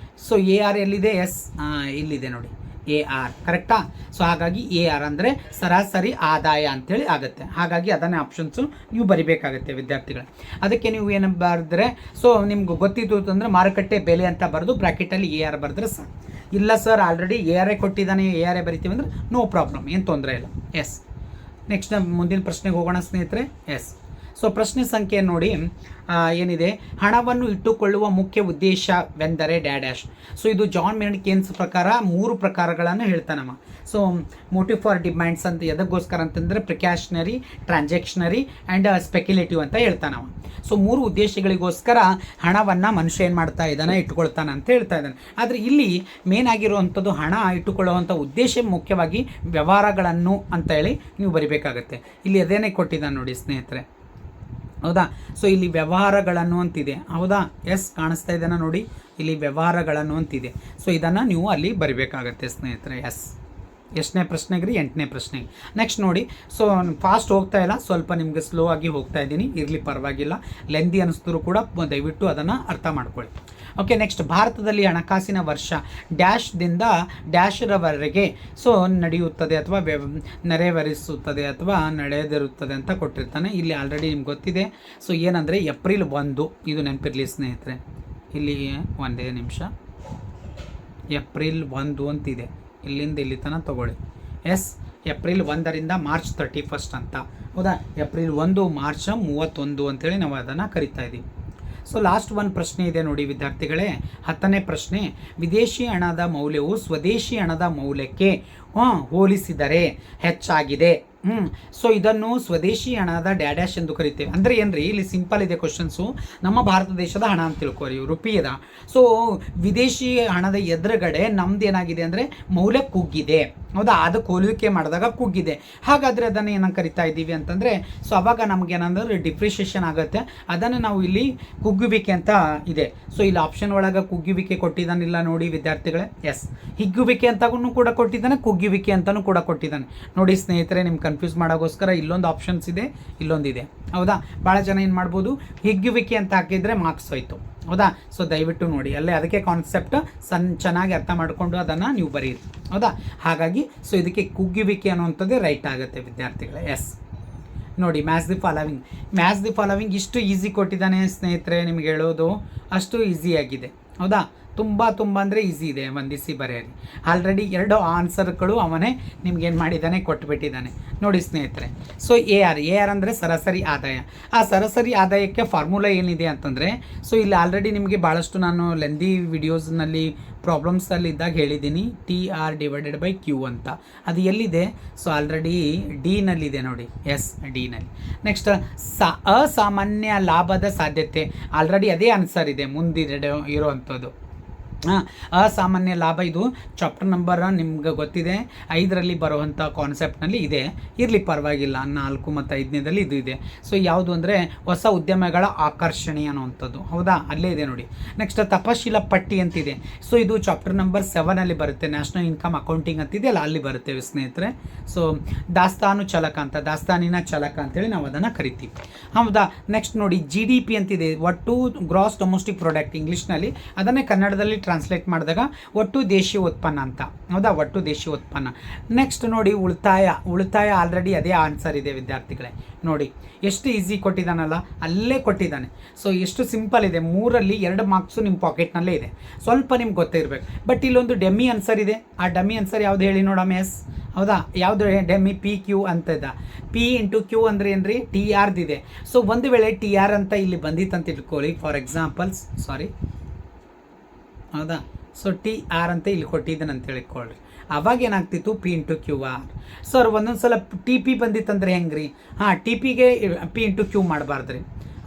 ಸೊ AR ಎಲ್ಲಿದೆ? ಎಸ್, ಇಲ್ಲಿದೆ ನೋಡಿ, AR ಕರೆಕ್ಟಾ. ಸೊ ಹಾಗಾಗಿ AR ಅಂದರೆ ಸರಾಸರಿ ಆದಾಯ ಅಂತೇಳಿ ಆಗುತ್ತೆ. ಹಾಗಾಗಿ ಅದನ್ನೇ ಆಪ್ಷನ್ಸು ನೀವು ಬರಿಬೇಕಾಗುತ್ತೆ ವಿದ್ಯಾರ್ಥಿಗಳೇ. ಅದಕ್ಕೆ ನೀವು ಏನು ಬರೆದ್ರೆ, ಸೊ ನಿಮ್ಗೆ ಗೊತ್ತಿತ್ತು ಅಂತಂದರೆ ಮಾರುಕಟ್ಟೆ ಬೆಲೆ ಅಂತ ಬರೆದು ಬ್ರ್ಯಾಕೆಟಲ್ಲಿ AR ಬರೆದ್ರೆ ಸಾಕು. ಇಲ್ಲ ಸರ್ ಆಲ್ರೆಡಿ AR ಕೊಟ್ಟಿದ್ದಾನೆ, AR ಬರಿತೀವಿ ಅಂದರೆ ನೋ ಪ್ರಾಬ್ಲಮ್, ಏನು ತೊಂದರೆ ಇಲ್ಲ. ಎಸ್. ನೆಕ್ಸ್ಟ್ ಮುಂದಿನ ಪ್ರಶ್ನೆಗೆ ಹೋಗೋಣ ಸ್ನೇಹಿತರೆ. ಎಸ್. ಸೊ ಪ್ರಶ್ನೆ ಸಂಖ್ಯೆ ನೋಡಿ ಏನಿದೆ, ಹಣವನ್ನು ಇಟ್ಟುಕೊಳ್ಳುವ ಮುಖ್ಯ ಉದ್ದೇಶವೆಂದರೆ ಡ್ಯಾಡ್ಯಾಶ್. ಸೊ ಇದು ಜಾನ್ ಮೇನರ್ಡ್ ಕೇನ್ಸ್ ಪ್ರಕಾರ 3 ಪ್ರಕಾರಗಳನ್ನು ಹೇಳ್ತಾನಮ್ಮ. ಸೊ ಮೋಟಿವ್ ಫಾರ್ ಡಿಮ್ಯಾಂಡ್ಸ್ ಅಂತ ಎದಕ್ಕೋಸ್ಕರ ಅಂತಂದರೆ ಪ್ರಿಕಾಷನರಿ, ಟ್ರಾನ್ಸಾಕ್ಷನರಿ ಆ್ಯಂಡ್ ಸ್ಪೆಕ್ಯುಲೇಟಿವ್ ಅಂತ ಹೇಳ್ತಾನವ. ಸೊ 3 ಉದ್ದೇಶಗಳಿಗೋಸ್ಕರ ಹಣವನ್ನು ಮನುಷ್ಯ ಏನು ಮಾಡ್ತಾ ಇದ್ದಾನೆ, ಇಟ್ಕೊಳ್ತಾನೆ ಅಂತ ಹೇಳ್ತಾ ಇದ್ದಾನೆ. ಆದರೆ ಇಲ್ಲಿ ಮೇನ್ ಆಗಿರುವಂಥದ್ದು ಹಣ ಇಟ್ಟುಕೊಳ್ಳುವಂಥ ಉದ್ದೇಶ ಮುಖ್ಯವಾಗಿ ವ್ಯವಹಾರಗಳನ್ನು ಅಂತ ಹೇಳಿ ನೀವು ಬರಿಬೇಕಾಗತ್ತೆ. ಇಲ್ಲಿ ಅದೇನೇ ಕೊಟ್ಟಿದ್ದಾನೆ ನೋಡಿ ಸ್ನೇಹಿತರೆ, ಹೌದಾ. ಸೊ ಇಲ್ಲಿ ವ್ಯವಹಾರಗಳನ್ನು ಅಂತಿದೆ, ಹೌದಾ. ಎಸ್ ಕಾಣಿಸ್ತಾ ಇದ್ದಾನೆ ನೋಡಿ, ಇಲ್ಲಿ ವ್ಯವಹಾರಗಳನ್ನು ಅಂತಿದೆ. ಸೊ ಇದನ್ನು ನೀವು ಅಲ್ಲಿ ಬರಿಬೇಕಾಗತ್ತೆ ಸ್ನೇಹಿತರೆ. ಎಷ್ಟನೇ ಪ್ರಶ್ನೆಗೆ ರೀ, 8ನೇ ಪ್ರಶ್ನೆಗೆ. ನೆಕ್ಸ್ಟ್ ನೋಡಿ, ಸೊ ಫಾಸ್ಟ್ ಹೋಗ್ತಾ ಇಲ್ಲ, ಸ್ವಲ್ಪ ನಿಮಗೆ ಸ್ಲೋ ಆಗಿ ಹೋಗ್ತಾ ಇದ್ದೀನಿ, ಇರಲಿ ಪರವಾಗಿಲ್ಲ. ಲೆಂದಿ ಅನ್ನಿಸಿದ್ರು ಕೂಡ ದಯವಿಟ್ಟು ಅದನ್ನು ಅರ್ಥ ಮಾಡ್ಕೊಳ್ಳಿ. ಓಕೆ, ನೆಕ್ಸ್ಟ್, ಭಾರತದಲ್ಲಿ ಹಣಕಾಸಿನ ವರ್ಷ ಡ್ಯಾಶ್ದಿಂದ ಡ್ಯಾಶ್ರವರೆಗೆ ಸೊ ನಡೆಯುತ್ತದೆ ಅಥವಾ ನೆರವೇರಿಸುತ್ತದೆ ಅಥವಾ ನಡೆದಿರುತ್ತದೆ ಅಂತ ಕೊಟ್ಟಿರ್ತಾನೆ. ಇಲ್ಲಿ ಆಲ್ರೆಡಿ ನಿಮ್ಗೆ ಗೊತ್ತಿದೆ. ಸೊ ಏನಂದರೆ ಏಪ್ರಿಲ್ 1, ಇದು ನೆನಪಿರಲಿ ಸ್ನೇಹಿತರೆ. ಇಲ್ಲಿ ಒಂದೇ ನಿಮಿಷ, ಏಪ್ರಿಲ್ 1 ಅಂತಿದೆ, ಇಲ್ಲಿಂದ ಇಲ್ಲಿ ತನಕ ತೊಗೊಳ್ಳಿ. ಎಸ್, ಏಪ್ರಿಲ್ 1ರಿಂದ ಮಾರ್ಚ್ 31 ಅಂತ, ಹೌದಾ. ಏಪ್ರಿಲ್ 1, ಮಾರ್ಚ್ 31 ಅಂತೇಳಿ ನಾವು ಅದನ್ನು ಕರಿತಾ ಇದ್ದೀವಿ. ಸೊ ಲಾಸ್ಟ್ ಒಂದು ಪ್ರಶ್ನೆ ಇದೆ ನೋಡಿ ವಿದ್ಯಾರ್ಥಿಗಳೇ, 10ನೇ ಪ್ರಶ್ನೆ. ವಿದೇಶಿ ಹಣದ ಮೌಲ್ಯವು ಸ್ವದೇಶಿ ಹಣದ ಮೌಲ್ಯಕ್ಕೆ ಹೋಲಿಸಿದರೆ ಹೆಚ್ಚಾಗಿದೆ. ಸೊ ಇದನ್ನು ಸ್ವದೇಶಿ ಹಣದ ಡ್ಯಾಡ್ಯಾಶ್ ಎಂದು ಕರಿತೇವೆ. ಅಂದರೆ ಏನ್ರಿ, ಇಲ್ಲಿ ಸಿಂಪಲ್ ಇದೆ ಕ್ವಶನ್ಸು. ನಮ್ಮ ಭಾರತ ದೇಶದ ಹಣ ಅಂತ ತಿಳ್ಕೊರಿ, ರುಪಿಯದ. ಸೊ ವಿದೇಶಿ ಹಣದ ಎದುರುಗಡೆ ನಮ್ದು ಏನಾಗಿದೆ ಅಂದರೆ ಮೌಲ್ಯ ಕುಗ್ಗಿದೆ, ಹೌದಾ. ಅದಕ್ಕೆ ಹೋಲಿಕೆ ಮಾಡಿದಾಗ ಕುಗ್ಗಿದೆ. ಹಾಗಾದರೆ ಅದನ್ನು ಏನಂತ ಕರಿತಾ ಇದ್ದೀವಿ ಅಂತಂದರೆ, ಸೊ ಅವಾಗ ನಮಗೇನಂದ್ರೆ ಡಿಪ್ರಿಷಿಯೇಷನ್ ಆಗುತ್ತೆ. ಅದನ್ನು ನಾವು ಇಲ್ಲಿ ಕುಗ್ಗುವಿಕೆ ಅಂತ ಇದೆ. ಸೊ ಇಲ್ಲಿ ಆಪ್ಷನ್ ಒಳಗೆ ಕುಗ್ಗುವಿಕೆ ಕೊಟ್ಟಿದ್ದಾನಿಲ್ಲ ನೋಡಿ ವಿದ್ಯಾರ್ಥಿಗಳೇ. ಎಸ್, ಹಿಗ್ಗುವಿಕೆ ಅಂತನೂ ಕೂಡ ಕೊಟ್ಟಿದ್ದಾನೆ, ಕುಗ್ಗುವಿಕೆ ಅಂತಲೂ ಕೂಡ ಕೊಟ್ಟಿದ್ದಾನೆ ನೋಡಿ ಸ್ನೇಹಿತರೆ. ನಿಮ್ಗೆ ಕನ್ಫ್ಯೂಸ್ ಮಾಡೋಕ್ಕೋಸ್ಕರ ಇಲ್ಲೊಂದು ಆಪ್ಷನ್ಸ್ ಇದೆ, ಇಲ್ಲೊಂದಿದೆ, ಹೌದಾ. ಭಾಳ ಜನ ಏನು ಮಾಡ್ಬೋದು, ಹಿಗ್ಗುವಿಕೆ ಅಂತ ಹಾಕಿದರೆ ಮಾರ್ಕ್ಸ್ ಹೋಯ್ತು, ಹೌದಾ. ಸೊ ದಯವಿಟ್ಟು ನೋಡಿ, ಅಲ್ಲೇ ಅದಕ್ಕೆ ಕಾನ್ಸೆಪ್ಟ್ ಚೆನ್ನಾಗಿ ಅರ್ಥ ಮಾಡಿಕೊಂಡು ಅದನ್ನು ನೀವು ಬರೀರಿ, ಹೌದಾ. ಹಾಗಾಗಿ ಸೊ ಇದಕ್ಕೆ ಕುಗ್ಗುವಿಕೆ ಅನ್ನುವಂಥದ್ದೇ ರೈಟ್ ಆಗುತ್ತೆ ವಿದ್ಯಾರ್ಥಿಗಳೇ. ಎಸ್ ನೋಡಿ, ಮ್ಯಾಚ್ ದಿ ಫಾಲೋವಿಂಗ್ ಇಷ್ಟು ಈಸಿ ಕೊಟ್ಟಿದ್ದಾನೆ ಸ್ನೇಹಿತರೆ. ನಿಮ್ಗೆ ಹೇಳೋದು ಅಷ್ಟು ಈಸಿಯಾಗಿದೆ, ಹೌದಾ. ತುಂಬ ಅಂದರೆ ಈಸಿ ಇದೆ, ವಂದಿಸಿ ಬರೆಯಿರಿ. ಆಲ್ರೆಡಿ 2 ಆನ್ಸರ್ಗಳು ಅವನೇ ನಿಮ್ಗೇನು ಮಾಡಿದ್ದಾನೆ, ಕೊಟ್ಟುಬಿಟ್ಟಿದ್ದಾನೆ ನೋಡಿ ಸ್ನೇಹಿತರೆ. ಸೊ ಎ ಆರ್ ಅಂದರೆ ಸರಾಸರಿ ಆದಾಯ. ಆ ಸರಾಸರಿ ಆದಾಯಕ್ಕೆ ಫಾರ್ಮುಲಾ ಏನಿದೆ ಅಂತಂದರೆ, ಸೊ ಇಲ್ಲಿ ಆಲ್ರೆಡಿ ನಿಮಗೆ ಭಾಳಷ್ಟು ನಾನು ಲೆಂದಿ ವಿಡಿಯೋಸ್ನಲ್ಲಿ ಪ್ರಾಬ್ಲಮ್ಸಲ್ಲಿ ಇದ್ದಾಗ ಹೇಳಿದ್ದೀನಿ, TR/Q ಅಂತ. ಅದು ಎಲ್ಲಿದೆ, ಸೊ ಆಲ್ರೆಡಿ ಡಿನಲ್ಲಿದೆ ನೋಡಿ. ಎಸ್, ಡಿನಲ್ಲಿ. ನೆಕ್ಸ್ಟ್, ಅಸಾಮಾನ್ಯ ಲಾಭದ ಸಾಧ್ಯತೆ. ಆಲ್ರೆಡಿ ಅದೇ ಆನ್ಸರ್ ಇದೆ ಮುಂದಿನ ಇರೋವಂಥದ್ದು. ಅಸಾಮಾನ್ಯ ಲಾಭ, ಇದು ಚಾಪ್ಟರ್ ನಂಬರ್ ನಿಮ್ಗೆ ಗೊತ್ತಿದೆ, 5ರಲ್ಲಿ ಬರುವಂಥ ಕಾನ್ಸೆಪ್ಟ್ನಲ್ಲಿ ಇದೆ. ಇರಲಿ ಪರವಾಗಿಲ್ಲ, 4 ಮತ್ತು 5ನೇದಲ್ಲಿ ಇದು ಇದೆ. ಸೊ ಯಾವುದು ಅಂದರೆ ಹೊಸ ಉದ್ಯಮಗಳ ಆಕರ್ಷಣೆ ಅನ್ನುವಂಥದ್ದು, ಹೌದಾ. ಅಲ್ಲೇ ಇದೆ ನೋಡಿ. ನೆಕ್ಸ್ಟ್, ತಪಶೀಲ ಪಟ್ಟಿ ಅಂತಿದೆ. ಸೊ ಇದು ಚಾಪ್ಟರ್ ನಂಬರ್ 7ಅಲ್ಲಿ ಬರುತ್ತೆ, ನ್ಯಾಷನಲ್ ಇನ್ಕಮ್ ಅಕೌಂಟಿಂಗ್ ಅಂತಿದೆ ಅಲ್ಲ, ಅಲ್ಲಿ ಬರುತ್ತೆ ಸ್ನೇಹಿತರೆ. ಸೊ ದಾಸ್ತಾನು ಚಲಕ ಅಂತ, ದಾಸ್ತಾನಿನ ಚಲಕ ಅಂತೇಳಿ ನಾವು ಅದನ್ನು ಕರಿತೀವಿ, ಹೌದಾ. ನೆಕ್ಸ್ಟ್ ನೋಡಿ, GDP ಅಂತಿದೆ, ಒಟ್ಟು ಗ್ರಾಸ್ ಡೊಮೆಸ್ಟಿಕ್ ಪ್ರಾಡಕ್ಟ್ ಇಂಗ್ಲೀಷ್ನಲ್ಲಿ. ಅದನ್ನೇ ಕನ್ನಡದಲ್ಲಿ ಟ್ರಾನ್ಸ್ಲೇಟ್ ಮಾಡಿದಾಗ ಒಟ್ಟು ದೇಶೀಯ ಉತ್ಪನ್ನ ಅಂತ, ಹೌದಾ. ಒಟ್ಟು ದೇಶೀಯ ಉತ್ಪನ್ನ. ನೆಕ್ಸ್ಟ್ ನೋಡಿ, ಉಳಿತಾಯ ಆಲ್ರೆಡಿ ಅದೇ ಆನ್ಸರ್ ಇದೆ ವಿದ್ಯಾರ್ಥಿಗಳೇ. ನೋಡಿ ಎಷ್ಟು ಈಸಿ ಕೊಟ್ಟಿದ್ದಾನಲ್ಲ, ಅಲ್ಲೇ ಕೊಟ್ಟಿದ್ದಾನೆ. ಸೊ ಎಷ್ಟು ಸಿಂಪಲ್ ಇದೆ, 3ರಲ್ಲಿ 2 ಮಾರ್ಕ್ಸು ನಿಮ್ಮ ಪಾಕೆಟ್ನಲ್ಲೇ ಇದೆ. ಸ್ವಲ್ಪ ನಿಮ್ಗೆ ಗೊತ್ತಿರಬೇಕು. ಬಟ್ ಇಲ್ಲೊಂದು ಡೆಮ್ಮಿ ಆನ್ಸರ್ ಇದೆ. ಆ ಡೆಮ್ಮಿ ಆನ್ಸರ್ ಯಾವುದು ಹೇಳಿ ನೋಡಮ್ಮ. ಎಸ್, ಹೌದಾ. ಯಾವುದು ಡೆಮ್ಮಿ? PQ ಅಂತ ಇದೆ. P/Q ಅಂದರೆ ಏನು ರೀ, TRದಿದೆ. ಸೊ ಒಂದು ವೇಳೆ TR ಅಂತ ಇಲ್ಲಿ ಬಂದಿತ್ತಂತ ಇಟ್ಕೊಳ್ಳಿ, ಫಾರ್ ಎಕ್ಸಾಂಪಲ್ಸ್, ಸಾರಿ, ಹೌದಾ. ಸೊ TR ಅಂತ ಇಲ್ಲಿ ಕೊಟ್ಟಿದ್ದಾನೆ ಅಂತ ಹೇಳ್ಕೊಳ್ಳಿ. ಅವಾಗ ಏನಾಗ್ತಿತ್ತು, P/QR. ಸರ್ ಒಂದೊಂದು ಸಲ TP ಬಂದಿತ್ತಂದ್ರೆ ಹೆಂಗೆ ರೀ, TPಗೆ P/Q ಮಾಡಬಾರ್ದ್ರಿ,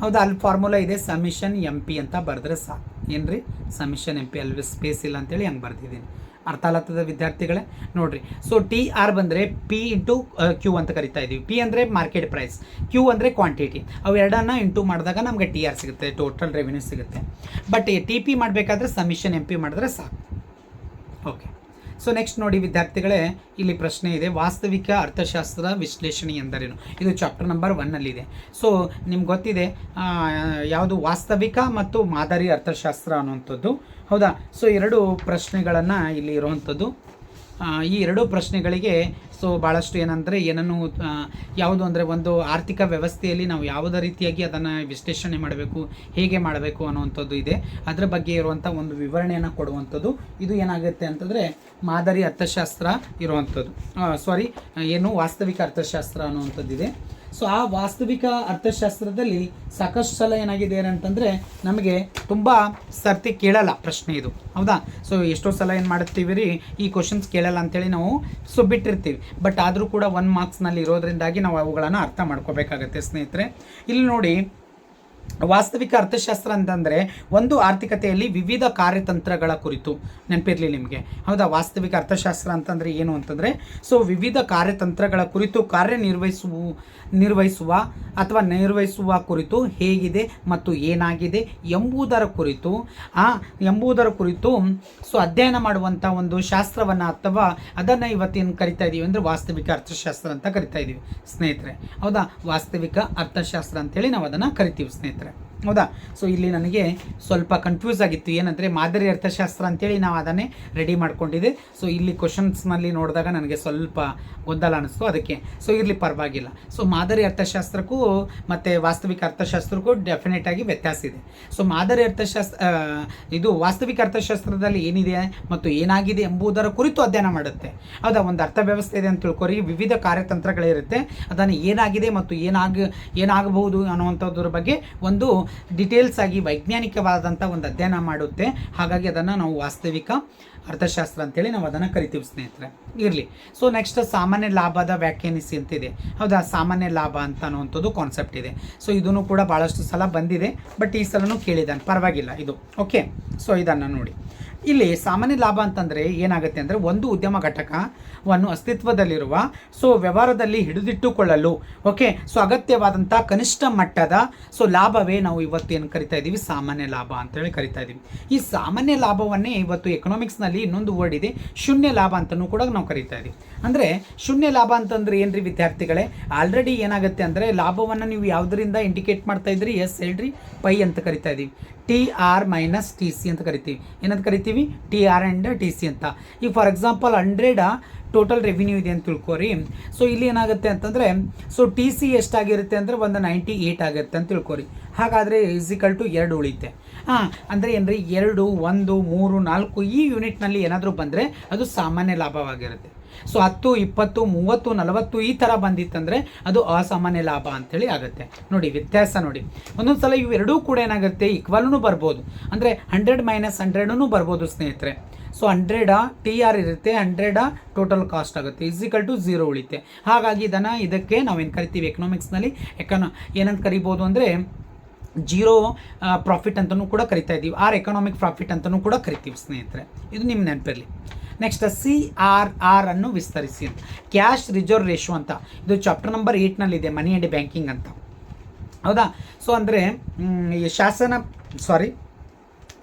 ಹೌದಾ. ಅಲ್ಲಿ ಫಾರ್ಮುಲಾ ಇದೆ, ಸಮಿಷನ್ MP ಅಂತ ಬರೆದ್ರೆ ಸಾಕು. ಏನು ರೀ, ಸಮಿಷನ್ MP, ಅಲ್ಲಿ ಸ್ಪೇಸ್ ಇಲ್ಲ ಅಂತೇಳಿ ಹಂಗೆ ಬರ್ತಿದ್ದೀನಿ. ಅರ್ಥ ಆಗ್ತದೆ ವಿದ್ಯಾರ್ಥಿಗಳೇ. ನೋಡಿರಿ, ಸೊ TR ಬಂದರೆ P/Q ಅಂತ ಕರಿತಾ ಇದ್ದೀವಿ. P ಅಂದರೆ ಮಾರ್ಕೆಟ್ ಪ್ರೈಸ್, Q ಅಂದರೆ ಕ್ವಾಂಟಿಟಿ. ಅವೆರಡನ್ನ ಇಂಟು ಮಾಡಿದಾಗ ನಮಗೆ TR ಸಿಗುತ್ತೆ, ಟೋಟಲ್ ರೆವಿನ್ಯೂ ಸಿಗುತ್ತೆ. ಬಟ್ TP ಮಾಡಬೇಕಾದ್ರೆ ಸಮಿಷನ್ MP ಮಾಡಿದ್ರೆ ಸಾಕು. ಓಕೆ, ಸೊ ನೆಕ್ಸ್ಟ್ ನೋಡಿ ವಿದ್ಯಾರ್ಥಿಗಳೇ, ಇಲ್ಲಿ ಪ್ರಶ್ನೆ ಇದೆ, ವಾಸ್ತವಿಕ ಅರ್ಥಶಾಸ್ತ್ರ ವಿಶ್ಲೇಷಣೆ ಎಂದರೇನು. ಇದು ಚಾಪ್ಟರ್ ನಂಬರ್ 1ನಲ್ಲಿದೆ. ಸೊ ನಿಮ್ಗೆ ಗೊತ್ತಿದೆ ಯಾವುದು ವಾಸ್ತವಿಕ ಮತ್ತು ಮಾದರಿ ಅರ್ಥಶಾಸ್ತ್ರ ಅನ್ನುವಂಥದ್ದು, ಹೌದಾ. ಸೊ 2 ಪ್ರಶ್ನೆಗಳನ್ನು ಇಲ್ಲಿ ಇರುವಂಥದ್ದು. ಈ 2 ಪ್ರಶ್ನೆಗಳಿಗೆ ಸೊ ಭಾಳಷ್ಟು ಏನಂದರೆ ಏನನ್ನು ಯಾವುದು ಅಂದರೆ, ಒಂದು ಆರ್ಥಿಕ ವ್ಯವಸ್ಥೆಯಲ್ಲಿ ನಾವು ಯಾವುದೇ ರೀತಿಯಾಗಿ ಅದನ್ನು ವಿಶ್ಲೇಷಣೆ ಮಾಡಬೇಕು, ಹೇಗೆ ಮಾಡಬೇಕು ಅನ್ನುವಂಥದ್ದು ಇದೆ. ಅದರ ಬಗ್ಗೆ ಇರುವಂಥ ಒಂದು ವಿವರಣೆಯನ್ನು ಕೊಡುವಂಥದ್ದು ಇದು ಏನಾಗುತ್ತೆ ಅಂತಂದರೆ ಮಾದರಿ ಅರ್ಥಶಾಸ್ತ್ರ ಇರುವಂಥದ್ದು, ಸಾರಿ ಏನು ವಾಸ್ತವಿಕ ಅರ್ಥಶಾಸ್ತ್ರ ಅನ್ನುವಂಥದ್ದಿದೆ. ಸೊ ಆ ವಾಸ್ತವಿಕ ಅರ್ಥಶಾಸ್ತ್ರದಲ್ಲಿ ಸಾಕಷ್ಟು ಸಲ ಏನಾಗಿದೆ ಅಂತಂದರೆ ನಮಗೆ ತುಂಬ ಸರ್ತಿ ಕೇಳಲ್ಲ ಪ್ರಶ್ನೆ ಇದು, ಹೌದಾ. ಸೊ ಎಷ್ಟೋ ಸಲ ಏನು ಮಾಡುತ್ತೀವಿ ರೀ, ಈ ಕ್ವಶನ್ಸ್ ಕೇಳಲ್ಲ ಅಂತೇಳಿ ನಾವು ಸೊ ಬಿಟ್ಟಿರ್ತೀವಿ. ಬಟ್ ಆದರೂ ಕೂಡ 1 ಮಾರ್ಕ್ಸ್ನಲ್ಲಿ ಇರೋದ್ರಿಂದಾಗಿ ನಾವು ಅವುಗಳನ್ನು ಅರ್ಥ ಮಾಡ್ಕೋಬೇಕಾಗತ್ತೆ ಸ್ನೇಹಿತರೆ. ಇಲ್ಲಿ ನೋಡಿ, ವಾಸ್ತವಿಕ ಅರ್ಥಶಾಸ್ತ್ರ ಅಂತಂದರೆ ಒಂದು ಆರ್ಥಿಕತೆಯಲ್ಲಿ ವಿವಿಧ ಕಾರ್ಯತಂತ್ರಗಳ ಕುರಿತು, ನೆನಪಿರಲಿ ನಿಮಗೆ, ಹೌದಾ. ವಾಸ್ತವಿಕ ಅರ್ಥಶಾಸ್ತ್ರ ಅಂತಂದರೆ ಏನು ಅಂತಂದರೆ, ಸೊ ವಿವಿಧ ಕಾರ್ಯತಂತ್ರಗಳ ಕುರಿತು ನಿರ್ವಹಿಸುವ ಕುರಿತು ಹೇಗಿದೆ ಮತ್ತು ಏನಾಗಿದೆ ಎಂಬುದರ ಕುರಿತು ಸೊ ಅಧ್ಯಯನ ಮಾಡುವಂಥ ಒಂದು ಶಾಸ್ತ್ರವನ್ನು ಅಥವಾ ಅದನ್ನು ಇವತ್ತೇನು ಕರಿತಾ ಇದ್ದೀವಿ ಅಂದರೆ ವಾಸ್ತವಿಕ ಅರ್ಥಶಾಸ್ತ್ರ ಅಂತ ಕರಿತಾ ಇದ್ದೀವಿ ಸ್ನೇಹಿತರೆ, ಹೌದಾ. ವಾಸ್ತವಿಕ ಅರ್ಥಶಾಸ್ತ್ರ ಅಂತೇಳಿ ನಾವು ಅದನ್ನು ಕರಿತೀವಿ ಸ್ನೇಹಿತರೆ, ಹೌದಾ. ಸೊ ಇಲ್ಲಿ ನನಗೆ ಸ್ವಲ್ಪ ಕನ್ಫ್ಯೂಸ್ ಆಗಿತ್ತು, ಏನಂದರೆ ಮಾದರಿ ಅರ್ಥಶಾಸ್ತ್ರ ಅಂತೇಳಿ ನಾವು ಅದನ್ನೇ ರೆಡಿ ಮಾಡ್ಕೊಂಡಿದ್ದೆ. ಸೊ ಇಲ್ಲಿ ಕ್ವಶನ್ಸ್ನಲ್ಲಿ ನೋಡಿದಾಗ ನನಗೆ ಸ್ವಲ್ಪ ಗೊಂದಲ ಅನ್ನಿಸ್ತು, ಅದಕ್ಕೆ. ಸೊ ಇರಲಿ, ಪರವಾಗಿಲ್ಲ. ಸೊ ಮಾದರಿ ಅರ್ಥಶಾಸ್ತ್ರಕ್ಕೂ ಮತ್ತು ವಾಸ್ತವಿಕ ಅರ್ಥಶಾಸ್ತ್ರಕ್ಕೂ ಡೆಫಿನೆಟ್ ಆಗಿ ವ್ಯತ್ಯಾಸ ಇದೆ. ಸೊ ಮಾದರಿ ಇದು ವಾಸ್ತವಿಕ ಅರ್ಥಶಾಸ್ತ್ರದಲ್ಲಿ ಏನಿದೆ ಮತ್ತು ಏನಾಗಿದೆ ಎಂಬುದರ ಕುರಿತು ಅಧ್ಯಯನ ಮಾಡುತ್ತೆ, ಹೌದಾ. ಒಂದು ಅರ್ಥವ್ಯವಸ್ಥೆ ಇದೆ ಅಂತ ತಿಳ್ಕೊರಿ, ವಿವಿಧ ಕಾರ್ಯತಂತ್ರಗಳಿರುತ್ತೆ, ಅದನ್ನು ಏನಾಗಿದೆ ಮತ್ತು ಏನಾಗಬಹುದು ಅನ್ನುವಂಥದ್ರ ಬಗ್ಗೆ ಒಂದು ಡಿಟೇಲ್ಸ್ ಆಗಿ ವೈಜ್ಞಾನಿಕವಾದಂಥ ಒಂದು ಅಧ್ಯಯನ ಮಾಡುತ್ತೆ. ಹಾಗಾಗಿ ಅದನ್ನು ನಾವು ವಾಸ್ತವಿಕ ಅರ್ಥಶಾಸ್ತ್ರ ಅಂತೇಳಿ ನಾವು ಅದನ್ನು ಕರಿತೀವಿ ಸ್ನೇಹಿತರೆ. ಇರಲಿ. ಸೊ ನೆಕ್ಸ್ಟ್ ಸಾಮಾನ್ಯ ಲಾಭದ ವ್ಯಾಖ್ಯಾನಿಸಿ ಅಂತಿದೆ, ಹೌದಾ. ಸಾಮಾನ್ಯ ಲಾಭ ಅಂತ ಅನ್ನುವಂಥದ್ದು ಕಾನ್ಸೆಪ್ಟ್ ಇದೆ. ಸೊ ಇದನ್ನು ಕೂಡ ಭಾಳಷ್ಟು ಸಲ ಬಂದಿದೆ, ಬಟ್ ಈ ಸಲನೂ ಕೇಳಿದ್ದಾನೆ, ಪರವಾಗಿಲ್ಲ ಇದು. ಓಕೆ. ಸೊ ಇದನ್ನು ನೋಡಿ, ಇಲ್ಲಿ ಸಾಮಾನ್ಯ ಲಾಭ ಅಂತಂದರೆ ಏನಾಗುತ್ತೆ ಅಂದರೆ, ಒಂದು ಉದ್ಯಮ ಘಟಕವನ್ನು ಅಸ್ತಿತ್ವದಲ್ಲಿರುವ ಸೊ ವ್ಯವಹಾರದಲ್ಲಿ ಹಿಡಿದಿಟ್ಟುಕೊಳ್ಳಲು ಓಕೆ ಸೊ ಅಗತ್ಯವಾದಂಥ ಕನಿಷ್ಠ ಮಟ್ಟದ ಸೊ ಲಾಭವೇ ನಾವು ಇವತ್ತೇನು ಕರಿತಾ ಇದ್ದೀವಿ, ಸಾಮಾನ್ಯ ಲಾಭ ಅಂತೇಳಿ ಕರಿತಾ ಇದ್ದೀವಿ. ಈ ಸಾಮಾನ್ಯ ಲಾಭವನ್ನೇ ಇವತ್ತು ಎಕನಾಮಿಕ್ಸ್ನಲ್ಲಿ ಇನ್ನೊಂದು ವರ್ಡ್ ಇದೆ, ಶೂನ್ಯ ಲಾಭ ಅಂತಲೂ ಕೂಡ ನಾವು ಕರಿತಾ ಇದ್ದೀವಿ. ಅಂದರೆ ಶೂನ್ಯ ಲಾಭ ಅಂತಂದರೆ ಏನ್ರಿ ವಿದ್ಯಾರ್ಥಿಗಳೇ, ಆಲ್ರೆಡಿ ಏನಾಗುತ್ತೆ ಅಂದರೆ ಲಾಭವನ್ನು ನೀವು ಯಾವುದರಿಂದ ಇಂಡಿಕೇಟ್ ಮಾಡ್ತಾ ಇದ್ರಿ, ಎಸ್ ಹೇಳ್ರಿ, ಪೈ ಅಂತ ಕರಿತಾ ಇದ್ದೀವಿ. TR - TC ಅಂತ ಕರಿತೀವಿ. ಏನಂತ ಕರಿತೀವಿ, TR ಆ್ಯಂಡ್ TC ಅಂತ. ಈಗ ಫಾರ್ ಎಕ್ಸಾಂಪಲ್ 100 ಟೋಟಲ್ ರೆವಿನ್ಯೂ ಇದೆ ಅಂತ ತಿಳ್ಕೊರಿ. ಸೊ ಇಲ್ಲಿ ಏನಾಗುತ್ತೆ ಅಂತಂದರೆ, ಸೊ TC ಎಷ್ಟಾಗಿರುತ್ತೆ ಅಂದರೆ ಒಂದು 98 ಆಗುತ್ತೆ ಅಂತ ತಿಳ್ಕೊರಿ. ಹಾಗಾದರೆ = 2 ಉಳಿತೆ. ಅಂದರೆ ಏನ್ರಿ, 2, 1, 3, 4 ಈ ಯೂನಿಟ್ನಲ್ಲಿ ಏನಾದರೂ ಬಂದರೆ ಅದು ಸಾಮಾನ್ಯ ಲಾಭವಾಗಿರುತ್ತೆ. ಸೊ 10, 20, 30, 40 ಈ ಥರ ಬಂದಿತ್ತಂದರೆ ಅದು ಅಸಾಮಾನ್ಯ ಲಾಭ ಅಂಥೇಳಿ ಆಗುತ್ತೆ. ನೋಡಿ ವ್ಯತ್ಯಾಸ ನೋಡಿ, ಒಂದೊಂದು ಸಲ ಇವೆರಡೂ ಕೂಡ ಏನಾಗುತ್ತೆ, ಈಕ್ವಲ್ನೂ ಬರ್ಬೋದು, ಅಂದರೆ 100 - 100 ಬರ್ಬೋದು ಸ್ನೇಹಿತರೆ. ಸೊ 100 TR ಇರುತ್ತೆ, 100 ಟೋಟಲ್ ಕಾಸ್ಟ್ ಆಗುತ್ತೆ, = 0 ಉಳಿತೆ. ಹಾಗಾಗಿ ಇದಕ್ಕೆ ನಾವೇನು ಕರಿತೀವಿ ಎಕನಾಮಿಕ್ಸ್ನಲ್ಲಿ ಏನಂತ ಕರಿಬೋದು ಅಂದರೆ ಜೀರೋ ಪ್ರಾಫಿಟ್ ಅಂತಲೂ ಕೂಡ ಕರಿತಾ ಇದ್ದೀವಿ, ಎಕನಾಮಿಕ್ ಪ್ರಾಫಿಟ್ ಅಂತಲೂ ಕೂಡ ಕರಿತೀವಿ ಸ್ನೇಹಿತರೆ. ಇದು ನಿಮ್ಮ ನೆನಪಿರಲಿ. ನೆಕ್ಸ್ಟ್ CRR ಅನ್ನು ವಿಸ್ತರಿಸಿ ಅಂತ, ಕ್ಯಾಶ್ ರಿಸರ್ವ್ ರೇಷೋ ಅಂತ. ಇದು ಚಾಪ್ಟರ್ ನಂಬರ್ 8ನಲ್ಲಿದೆ, ಮನಿ ಆ್ಯಂಡ್ ಬ್ಯಾಂಕಿಂಗ್ ಅಂತ, ಹೌದಾ. ಸೊ ಅಂದರೆ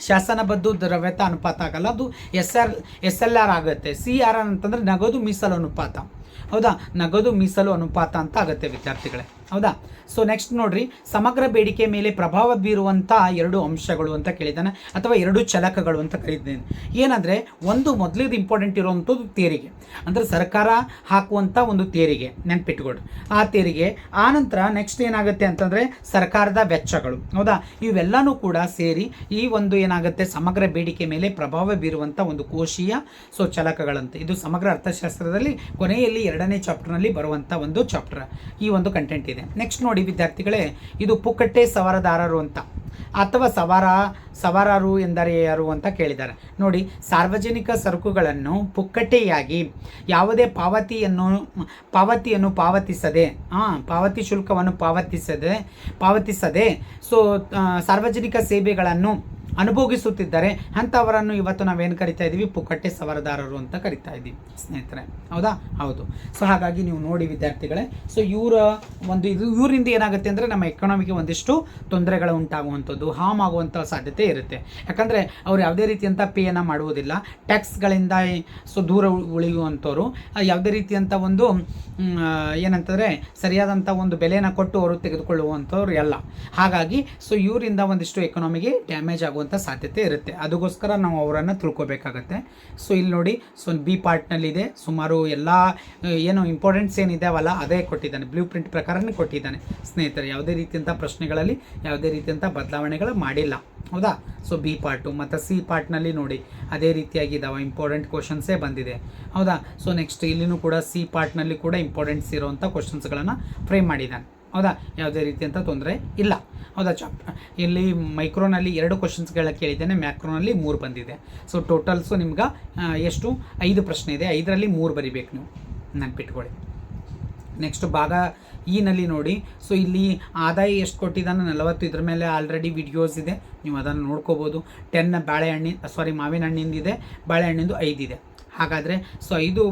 ಶಾಸನಬದ್ಧ ದ್ರವ್ಯತಾ ಅನುಪಾತ ಆಗಲ್ಲ, ಅದು SLR ಆಗುತ್ತೆ. CRR ಅಂತಂದರೆ ನಗದು ಮೀಸಲು ಅನುಪಾತ, ಹೌದಾ. ನಗದು ಮೀಸಲು ಅನುಪಾತ ಅಂತ ಆಗುತ್ತೆ ವಿದ್ಯಾರ್ಥಿಗಳೇ, ಹೌದಾ. ಸೊ ನೆಕ್ಸ್ಟ್ ನೋಡ್ರಿ, ಸಮಗ್ರ ಬೇಡಿಕೆ ಮೇಲೆ ಪ್ರಭಾವ ಬೀರುವಂಥ 2 ಅಂಶಗಳು ಅಂತ ಕೇಳಿದ್ದಾನೆ, ಅಥವಾ 2 ಚಲಕಗಳು ಅಂತ ಕರೀತೇನೆ. ಏನಂದರೆ, ಒಂದು ಮೊದಲಿಗೆ ಇಂಪಾರ್ಟೆಂಟ್ ಇರುವಂಥದ್ದು ತೆರಿಗೆ, ಅಂದರೆ ಸರ್ಕಾರ ಹಾಕುವಂಥ ಒಂದು ತೆರಿಗೆ, ನೆನ್ಪಿಟ್ಕೊಡು ಆ ತೆರಿಗೆ. ಆನಂತರ ನೆಕ್ಸ್ಟ್ ಏನಾಗುತ್ತೆ ಅಂತಂದರೆ ಸರ್ಕಾರದ ವೆಚ್ಚಗಳು, ಹೌದಾ. ಇವೆಲ್ಲನೂ ಕೂಡ ಸೇರಿ ಈ ಒಂದು ಏನಾಗುತ್ತೆ ಸಮಗ್ರ ಬೇಡಿಕೆ ಮೇಲೆ ಪ್ರಭಾವ ಬೀರುವಂಥ ಒಂದು ಕೋಶೀಯ ಸೊ ಚಲಕಗಳಂತೆ. ಇದು ಸಮಗ್ರ ಅರ್ಥಶಾಸ್ತ್ರದಲ್ಲಿ ಕೊನೆಯಲ್ಲಿ 2ನೇ ಚಾಪ್ಟರ್ನಲ್ಲಿ ಬರುವಂಥ ಒಂದು ಚಾಪ್ಟರ್, ಈ ಒಂದು ಕಂಟೆಂಟ್ ಇದೆ. ನೆಕ್ಸ್ಟ್ ನೋಡಿ ವಿದ್ಯಾರ್ಥಿಗಳೇ, ಇದು ಪುಕ್ಕಟ್ಟೆ ಸವಾರದಾರರು ಅಂತ, ಅಥವಾ ಸವಾರರು ಎಂದರೆ ಯಾರು ಅಂತ ಕೇಳಿದ್ದಾರೆ. ನೋಡಿ, ಸಾರ್ವಜನಿಕ ಸರಕುಗಳನ್ನು ಪುಕ್ಕಟ್ಟೆಯಾಗಿ ಯಾವುದೇ ಪಾವತಿಯನ್ನು ಪಾವತಿಸದೆ, ಪಾವತಿ ಶುಲ್ಕವನ್ನು ಪಾವತಿಸದೆ ಸೊ ಸಾರ್ವಜನಿಕ ಸೇವೆಗಳನ್ನು ಅನುಭೋಗಿಸುತ್ತಿದ್ದಾರೆ ಅಂಥವರನ್ನು ಇವತ್ತು ನಾವೇನು ಕರಿತಾ ಇದ್ದೀವಿ, ಪುಕ್ಕಟ್ಟೆ ಸವಾರದಾರರು ಅಂತ ಕರಿತಾ ಇದ್ದೀವಿ ಸ್ನೇಹಿತರೆ, ಹೌದಾ. ಹೌದು. ಸೊ ಹಾಗಾಗಿ ನೀವು ನೋಡಿ ವಿದ್ಯಾರ್ಥಿಗಳೇ, ಸೊ ಇವರಿಂದ ಏನಾಗುತ್ತೆ ಅಂದರೆ ನಮ್ಮ ಎಕಾನಮಿಗೆ ಒಂದಿಷ್ಟು ತೊಂದರೆಗಳು ಉಂಟಾಗುವಂಥದ್ದು, ಹಾರ್ಮ್ ಆಗುವಂಥ ಸಾಧ್ಯತೆ ಇರುತ್ತೆ. ಯಾಕಂದರೆ ಅವ್ರು ಯಾವುದೇ ರೀತಿಯಂಥ ಪೇಯನ್ನು ಮಾಡುವುದಿಲ್ಲ, ಟ್ಯಾಕ್ಸ್ಗಳಿಂದ ಸೊ ದೂರ ಉಳಿಯುವಂಥವ್ರು, ಯಾವುದೇ ರೀತಿಯಂಥ ಒಂದು ಏನಂತಂದರೆ ಸರಿಯಾದಂಥ ಒಂದು ಬೆಲೆಯನ್ನು ಕೊಟ್ಟು ಅವರು ತೆಗೆದುಕೊಳ್ಳುವಂಥವ್ರು ಎಲ್ಲ. ಹಾಗಾಗಿ ಸೊ ಇವರಿಂದ ಒಂದಿಷ್ಟು ಎಕಾನಮಿಗೆ ಡ್ಯಾಮೇಜ್ ಆಗುವಂಥ ಸಾಧ್ಯತೆ ಇರುತ್ತೆ. ಅದಕ್ಕೋಸ್ಕರ ನಾವು ಅವರನ್ನು ತಿಳ್ಕೊಬೇಕಾಗತ್ತೆ. ಸೊ ಇಲ್ಲಿ ನೋಡಿ, ಸೊ B ಪಾರ್ಟ್ನಲ್ಲಿದೆ, ಸುಮಾರು ಎಲ್ಲ ಏನು ಇಂಪಾರ್ಟೆಂಟ್ಸ್ ಏನಿದಾವಲ್ಲ ಅದೇ ಕೊಟ್ಟಿದ್ದಾನೆ, ಬ್ಲೂ ಪ್ರಿಂಟ್ ಪ್ರಕಾರನೇ ಕೊಟ್ಟಿದ್ದಾನೆ ಸ್ನೇಹಿತರೆ. ಯಾವುದೇ ರೀತಿಯಂಥ ಪ್ರಶ್ನೆಗಳಲ್ಲಿ ಯಾವುದೇ ರೀತಿಯಂಥ ಬದಲಾವಣೆಗಳು ಮಾಡಿಲ್ಲ, ಹೌದಾ. ಸೊ B ಪಾರ್ಟು ಮತ್ತು C ಪಾರ್ಟ್ನಲ್ಲಿ ನೋಡಿ ಅದೇ ರೀತಿಯಾಗಿ ಇದಾವೆ, ಇಂಪಾರ್ಟೆಂಟ್ ಕ್ವಶನ್ಸೇ ಬಂದಿದೆ, ಹೌದಾ. ಸೊ ನೆಕ್ಸ್ಟ್ ಇಲ್ಲಿನೂ ಕೂಡ C ಪಾರ್ಟ್ನಲ್ಲಿ ಕೂಡ ಇಂಪಾರ್ಟೆಂಟ್ಸ್ ಇರೋವಂಥ ಕ್ವಶನ್ಸ್ಗಳನ್ನು ಫ್ರೇಮ್ ಮಾಡಿದ್ದಾನೆ. ಹೌದಾ, ಯಾವುದೇ ರೀತಿಯಂಥ ತೊಂದರೆ ಇಲ್ಲ. ಹೌದಾ, ಇಲ್ಲಿ ಮೈಕ್ರೋನಲ್ಲಿ 2 ಕ್ವಶನ್ಸ್ಗಳ ಕೇಳಿದ್ದೇನೆ, ಮ್ಯಾಕ್ರೋನಲ್ಲಿ 3 ಬಂದಿದೆ. ಸೊ ಟೋಟಲ್ಸು ನಿಮ್ಗೆ ಎಷ್ಟು 5 ಪ್ರಶ್ನೆ ಇದೆ, 5ರಲ್ಲಿ 3 ಬರಿಬೇಕು ನೀವು, ನೆನ್ಪಿಟ್ಕೊಳ್ಳಿ. ನೆಕ್ಸ್ಟ್ ಭಾಗ ನಲ್ಲಿ ನೋಡಿ. ಸೊ ಇಲ್ಲಿ ಆದಾಯ ಎಷ್ಟು ಕೊಟ್ಟಿದ್ದಾನೆ 40, ಇದ್ರ ಮೇಲೆ ಆಲ್ರೆಡಿ ವಿಡಿಯೋಸ್ ಇದೆ, ನೀವು ಅದನ್ನು ನೋಡ್ಕೋಬೋದು. 10 ಮಾವಿನ ಹಣ್ಣಿಂದಿದೆ, ಬಾಳೆಹಣ್ಣಿಂದು 5 ಇದೆ. ಹಾಗಾದರೆ ಸೊ 5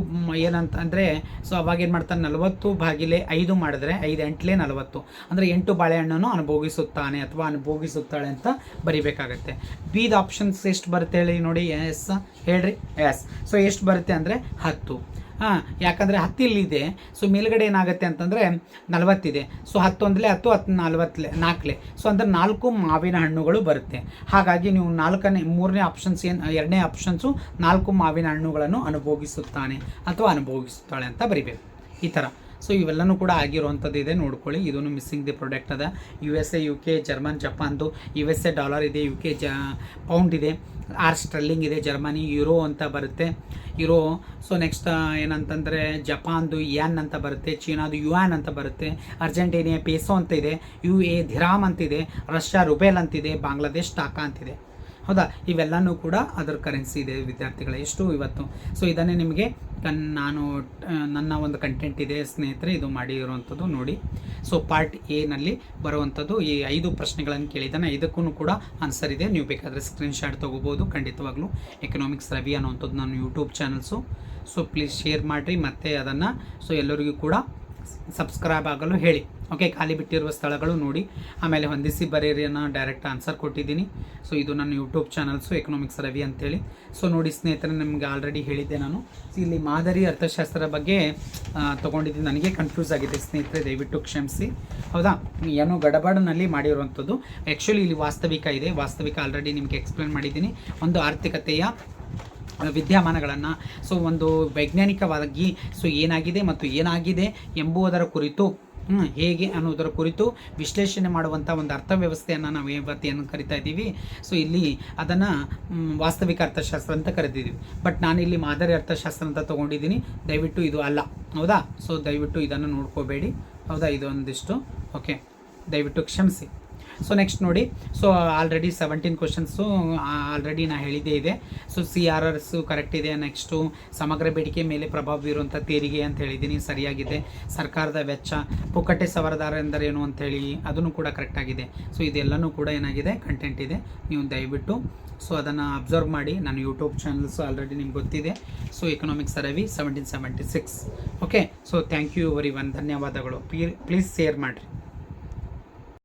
ಏನಂತಂದರೆ, ಸೊ ಅವಾಗೇನು ಮಾಡ್ತಾನೆ 40/5 ಮಾಡಿದ್ರೆ 5 8 40, ಅಂದರೆ 8 ಬಾಳೆಹಣ್ಣನ್ನು ಅನುಭೋಗಿಸುತ್ತಾನೆ ಅಥವಾ ಅನುಭೋಗಿಸುತ್ತಾಳೆ ಅಂತ ಬರಿಬೇಕಾಗತ್ತೆ. ಬಿದ ಆಪ್ಷನ್ಸ್ ಎಷ್ಟು ಬರುತ್ತೆ ಹೇಳಿ ನೋಡಿ. ಎಸ್ ಹೇಳ್ರಿ. ಎಸ್. ಸೊ ಎಷ್ಟು ಬರುತ್ತೆ ಅಂದರೆ 10. ಯಾಕಂದರೆ 10 ಇಲ್ಲಿದೆ. ಸೊ ಮೇಲ್ಗಡೆ ಏನಾಗುತ್ತೆ ಅಂತಂದರೆ 40 ಇದೆ. ಸೊ 10 ಒಂದಲೇ 10, 10 40 4. ಸೊ ಅಂದರೆ 4 ಮಾವಿನ ಹಣ್ಣುಗಳು ಬರುತ್ತೆ. ಹಾಗಾಗಿ ನೀವು 3ನೇ ಆಪ್ಷನ್ಸ್ ಎರಡನೇ ಆಪ್ಷನ್ಸು 4 ಮಾವಿನ ಹಣ್ಣುಗಳನ್ನು ಅನುಭೋಗಿಸುತ್ತಾನೆ ಅಥವಾ ಅನುಭೋಗಿಸುತ್ತಾಳೆ ಅಂತ ಬರಿಬೇಕು ಈ ಥರ. ಸೊ ಇವೆಲ್ಲನೂ ಕೂಡ ಆಗಿರುವಂಥದ್ದು ಇದೆ, ನೋಡ್ಕೊಳ್ಳಿ. ಇದನ್ನು ಮಿಸ್ಸಿಂಗ್ ದಿ ಪ್ರಾಡಕ್ಟ್ ಅದ. USA, UK, ಜರ್ಮನ್, ಜಪಾನ್ದು. USA ಡಾಲರ್ ಇದೆ, UK ಪೌಂಡ್ ಇದೆ, ಸ್ಟರ್ಲಿಂಗ್ ಇದೆ, ಜರ್ಮನಿ ಯುರೋ ಅಂತ ಬರುತ್ತೆ, ಯುರೋ. ಸೊ ನೆಕ್ಸ್ಟ್ ಏನಂತಂದರೆ ಜಪಾನ್ದು ಯನ್ ಅಂತ ಬರುತ್ತೆ, ಚೀನಾದು ಯುಆನ್ ಅಂತ ಬರುತ್ತೆ, ಅರ್ಜೆಂಟೀನಿಯಾ ಪೇಸೋ ಅಂತ ಇದೆ, UA ಧಿರಾಮ್ ಅಂತಿದೆ, ರಷ್ಯಾ ರುಬೆಲ್ ಅಂತಿದೆ, ಬಾಂಗ್ಲಾದೇಶ್ ಟಾಕಾ ಅಂತಿದೆ. ಹೌದಾ, ಇವೆಲ್ಲನೂ ಕೂಡ ಅದರ ಕರೆನ್ಸಿ ಇದೆ ವಿದ್ಯಾರ್ಥಿಗಳ. ಎಷ್ಟು ಇವತ್ತು. ಸೊ ಇದನ್ನೇ ನಿಮಗೆ ನಾನು ನನ್ನ ಒಂದು ಕಂಟೆಂಟ್ ಇದೆ ಸ್ನೇಹಿತರೆ, ಇದು ಮಾಡಿರುವಂಥದ್ದು ನೋಡಿ. ಸೊ ಪಾರ್ಟ್ ನಲ್ಲಿ ಬರುವಂಥದ್ದು ಈ 5 ಪ್ರಶ್ನೆಗಳನ್ನು ಕೇಳಿದ್ದಾನೆ, 5ಕ್ಕೂ ಕೂಡ ಆನ್ಸರ್ ಇದೆ. ನೀವು ಬೇಕಾದರೆ ಸ್ಕ್ರೀನ್ಶಾಟ್ ತೊಗೋಬೋದು ಖಂಡಿತವಾಗ್ಲೂ. ಎಕನಾಮಿಕ್ಸ್ ರವಿ ಅನ್ನೋವಂಥದ್ದು ನನ್ನ YouTube channels. So please share ಮಾಡಿರಿ, ಮತ್ತು ಅದನ್ನು ಸೊ ಎಲ್ಲರಿಗೂ ಕೂಡ ಸಬ್ಸ್ಕ್ರೈಬ್ ಆಗಲು ಹೇಳಿ. ಓಕೆ, ಖಾಲಿ ಬಿಟ್ಟಿರುವ ಸ್ಥಳಗಳು ನೋಡಿ, ಆಮೇಲೆ ಹೊಂದಿಸಿ ಬರೀರಿ ಅನ್ನೋ ಡೈರೆಕ್ಟ್ ಆನ್ಸರ್ ಕೊಟ್ಟಿದ್ದೀನಿ. ಸೊ ಇದು ನನ್ನ ಯೂಟ್ಯೂಬ್ ಚಾನಲ್ಸು ಎಕನಾಮಿಕ್ಸ್ ರವಿ ಅಂತೇಳಿ. ಸೊ ನೋಡಿ ಸ್ನೇಹಿತರೆ, ನಿಮಗೆ ಆಲ್ರೆಡಿ ಹೇಳಿದ್ದೆ ನಾನು. ಇಲ್ಲಿ ಮಾದರಿ ಅರ್ಥಶಾಸ್ತ್ರದ ಬಗ್ಗೆ ತೊಗೊಂಡಿದ್ದೀನಿ, ನನಗೆ ಕನ್ಫ್ಯೂಸ್ ಆಗಿದೆ ಸ್ನೇಹಿತರೆ, ದಯವಿಟ್ಟು ಕ್ಷಮಿಸಿ. ಹೌದಾ, ಏನೋ ಗಡಬಡನಲ್ಲಿ ಮಾಡಿರುವಂಥದ್ದು. ಆ್ಯಕ್ಚುಲಿ ಇಲ್ಲಿ ವಾಸ್ತವಿಕ ಇದೆ, ವಾಸ್ತವಿಕ ಆಲ್ರೆಡಿ ನಿಮಗೆ ಎಕ್ಸ್ಪ್ಲೇನ್ ಮಾಡಿದ್ದೀನಿ. ಒಂದು ಆರ್ಥಿಕತೆಯ ವಿದ್ಯಮಾನಗಳನ್ನು, ಸೊ ಒಂದು ವೈಜ್ಞಾನಿಕವಾಗಿ ಸೊ ಏನಾಗಿದೆ ಮತ್ತು ಏನಾಗಿದೆ ಎಂಬುದರ ಕುರಿತು ಹೇಗೆ ಅನ್ನೋದರ ಕುರಿತು ವಿಶ್ಲೇಷಣೆ ಮಾಡುವಂಥ ಒಂದು ಅರ್ಥವ್ಯವಸ್ಥೆಯನ್ನು ನಾವು ಏನು ಕರಿತಾ ಇದ್ದೀವಿ. ಸೊ ಇಲ್ಲಿ ಅದನ್ನು ವಾಸ್ತವಿಕ ಅರ್ಥಶಾಸ್ತ್ರ ಅಂತ ಕರೆದಿದ್ದೀವಿ. ಬಟ್ ನಾನಿಲ್ಲಿ ಮಾದರಿ ಅರ್ಥಶಾಸ್ತ್ರ ಅಂತ ತೊಗೊಂಡಿದ್ದೀನಿ, ದಯವಿಟ್ಟು ಇದು ಅಲ್ಲ. ಹೌದಾ, ಸೊ ದಯವಿಟ್ಟು ಇದನ್ನು ನೋಡ್ಕೋಬೇಡಿ. ಹೌದಾ, ಇದು ಒಂದಿಷ್ಟು ಓಕೆ, ದಯವಿಟ್ಟು ಕ್ಷಮಿಸಿ. ಸೊ ನೆಕ್ಸ್ಟ್ ನೋಡಿ. ಸೊ ಆಲ್ರೆಡಿ 17 ಕ್ವಶನ್ಸು ಆಲ್ರೆಡಿ ನಾನು ಹೇಳಿದ್ದೇ ಇದೆ. ಸೊ CRRS ಕರೆಕ್ಟ್ ಇದೆ. ನೆಕ್ಸ್ಟು ಸಮಗ್ರ ಬೇಡಿಕೆ ಮೇಲೆ ಪ್ರಭಾವ ಬೀರುವಂಥ ತೆರಿಗೆ ಅಂತ ಹೇಳಿದ್ದೀನಿ, ಸರಿಯಾಗಿದೆ. ಸರ್ಕಾರದ ವೆಚ್ಚ, ಪುಕ್ಕಟೆ ಸವರದಾರ ಎಂದರೇನು ಅಂಥೇಳಿ ಅದನ್ನು ಕೂಡ ಕರೆಕ್ಟಾಗಿದೆ. ಸೊ ಇದೆಲ್ಲನೂ ಕೂಡ ಏನಾಗಿದೆ ಕಂಟೆಂಟ್ ಇದೆ, ನೀವು ದಯವಿಟ್ಟು ಸೊ ಅದನ್ನು ಅಬ್ಸರ್ವ್ ಮಾಡಿ. ನನ್ನ ಯೂಟ್ಯೂಬ್ ಚಾನಲ್ಸು ಆಲ್ರೆಡಿ ನಿಮ್ಗೆ ಗೊತ್ತಿದೆ. So economics Ravi 1776. Okay, so thank you everyone, ಧನ್ಯವಾದಗಳು. ಪ್ಲೀಸ್ ಶೇರ್ ಮಾಡಿರಿ.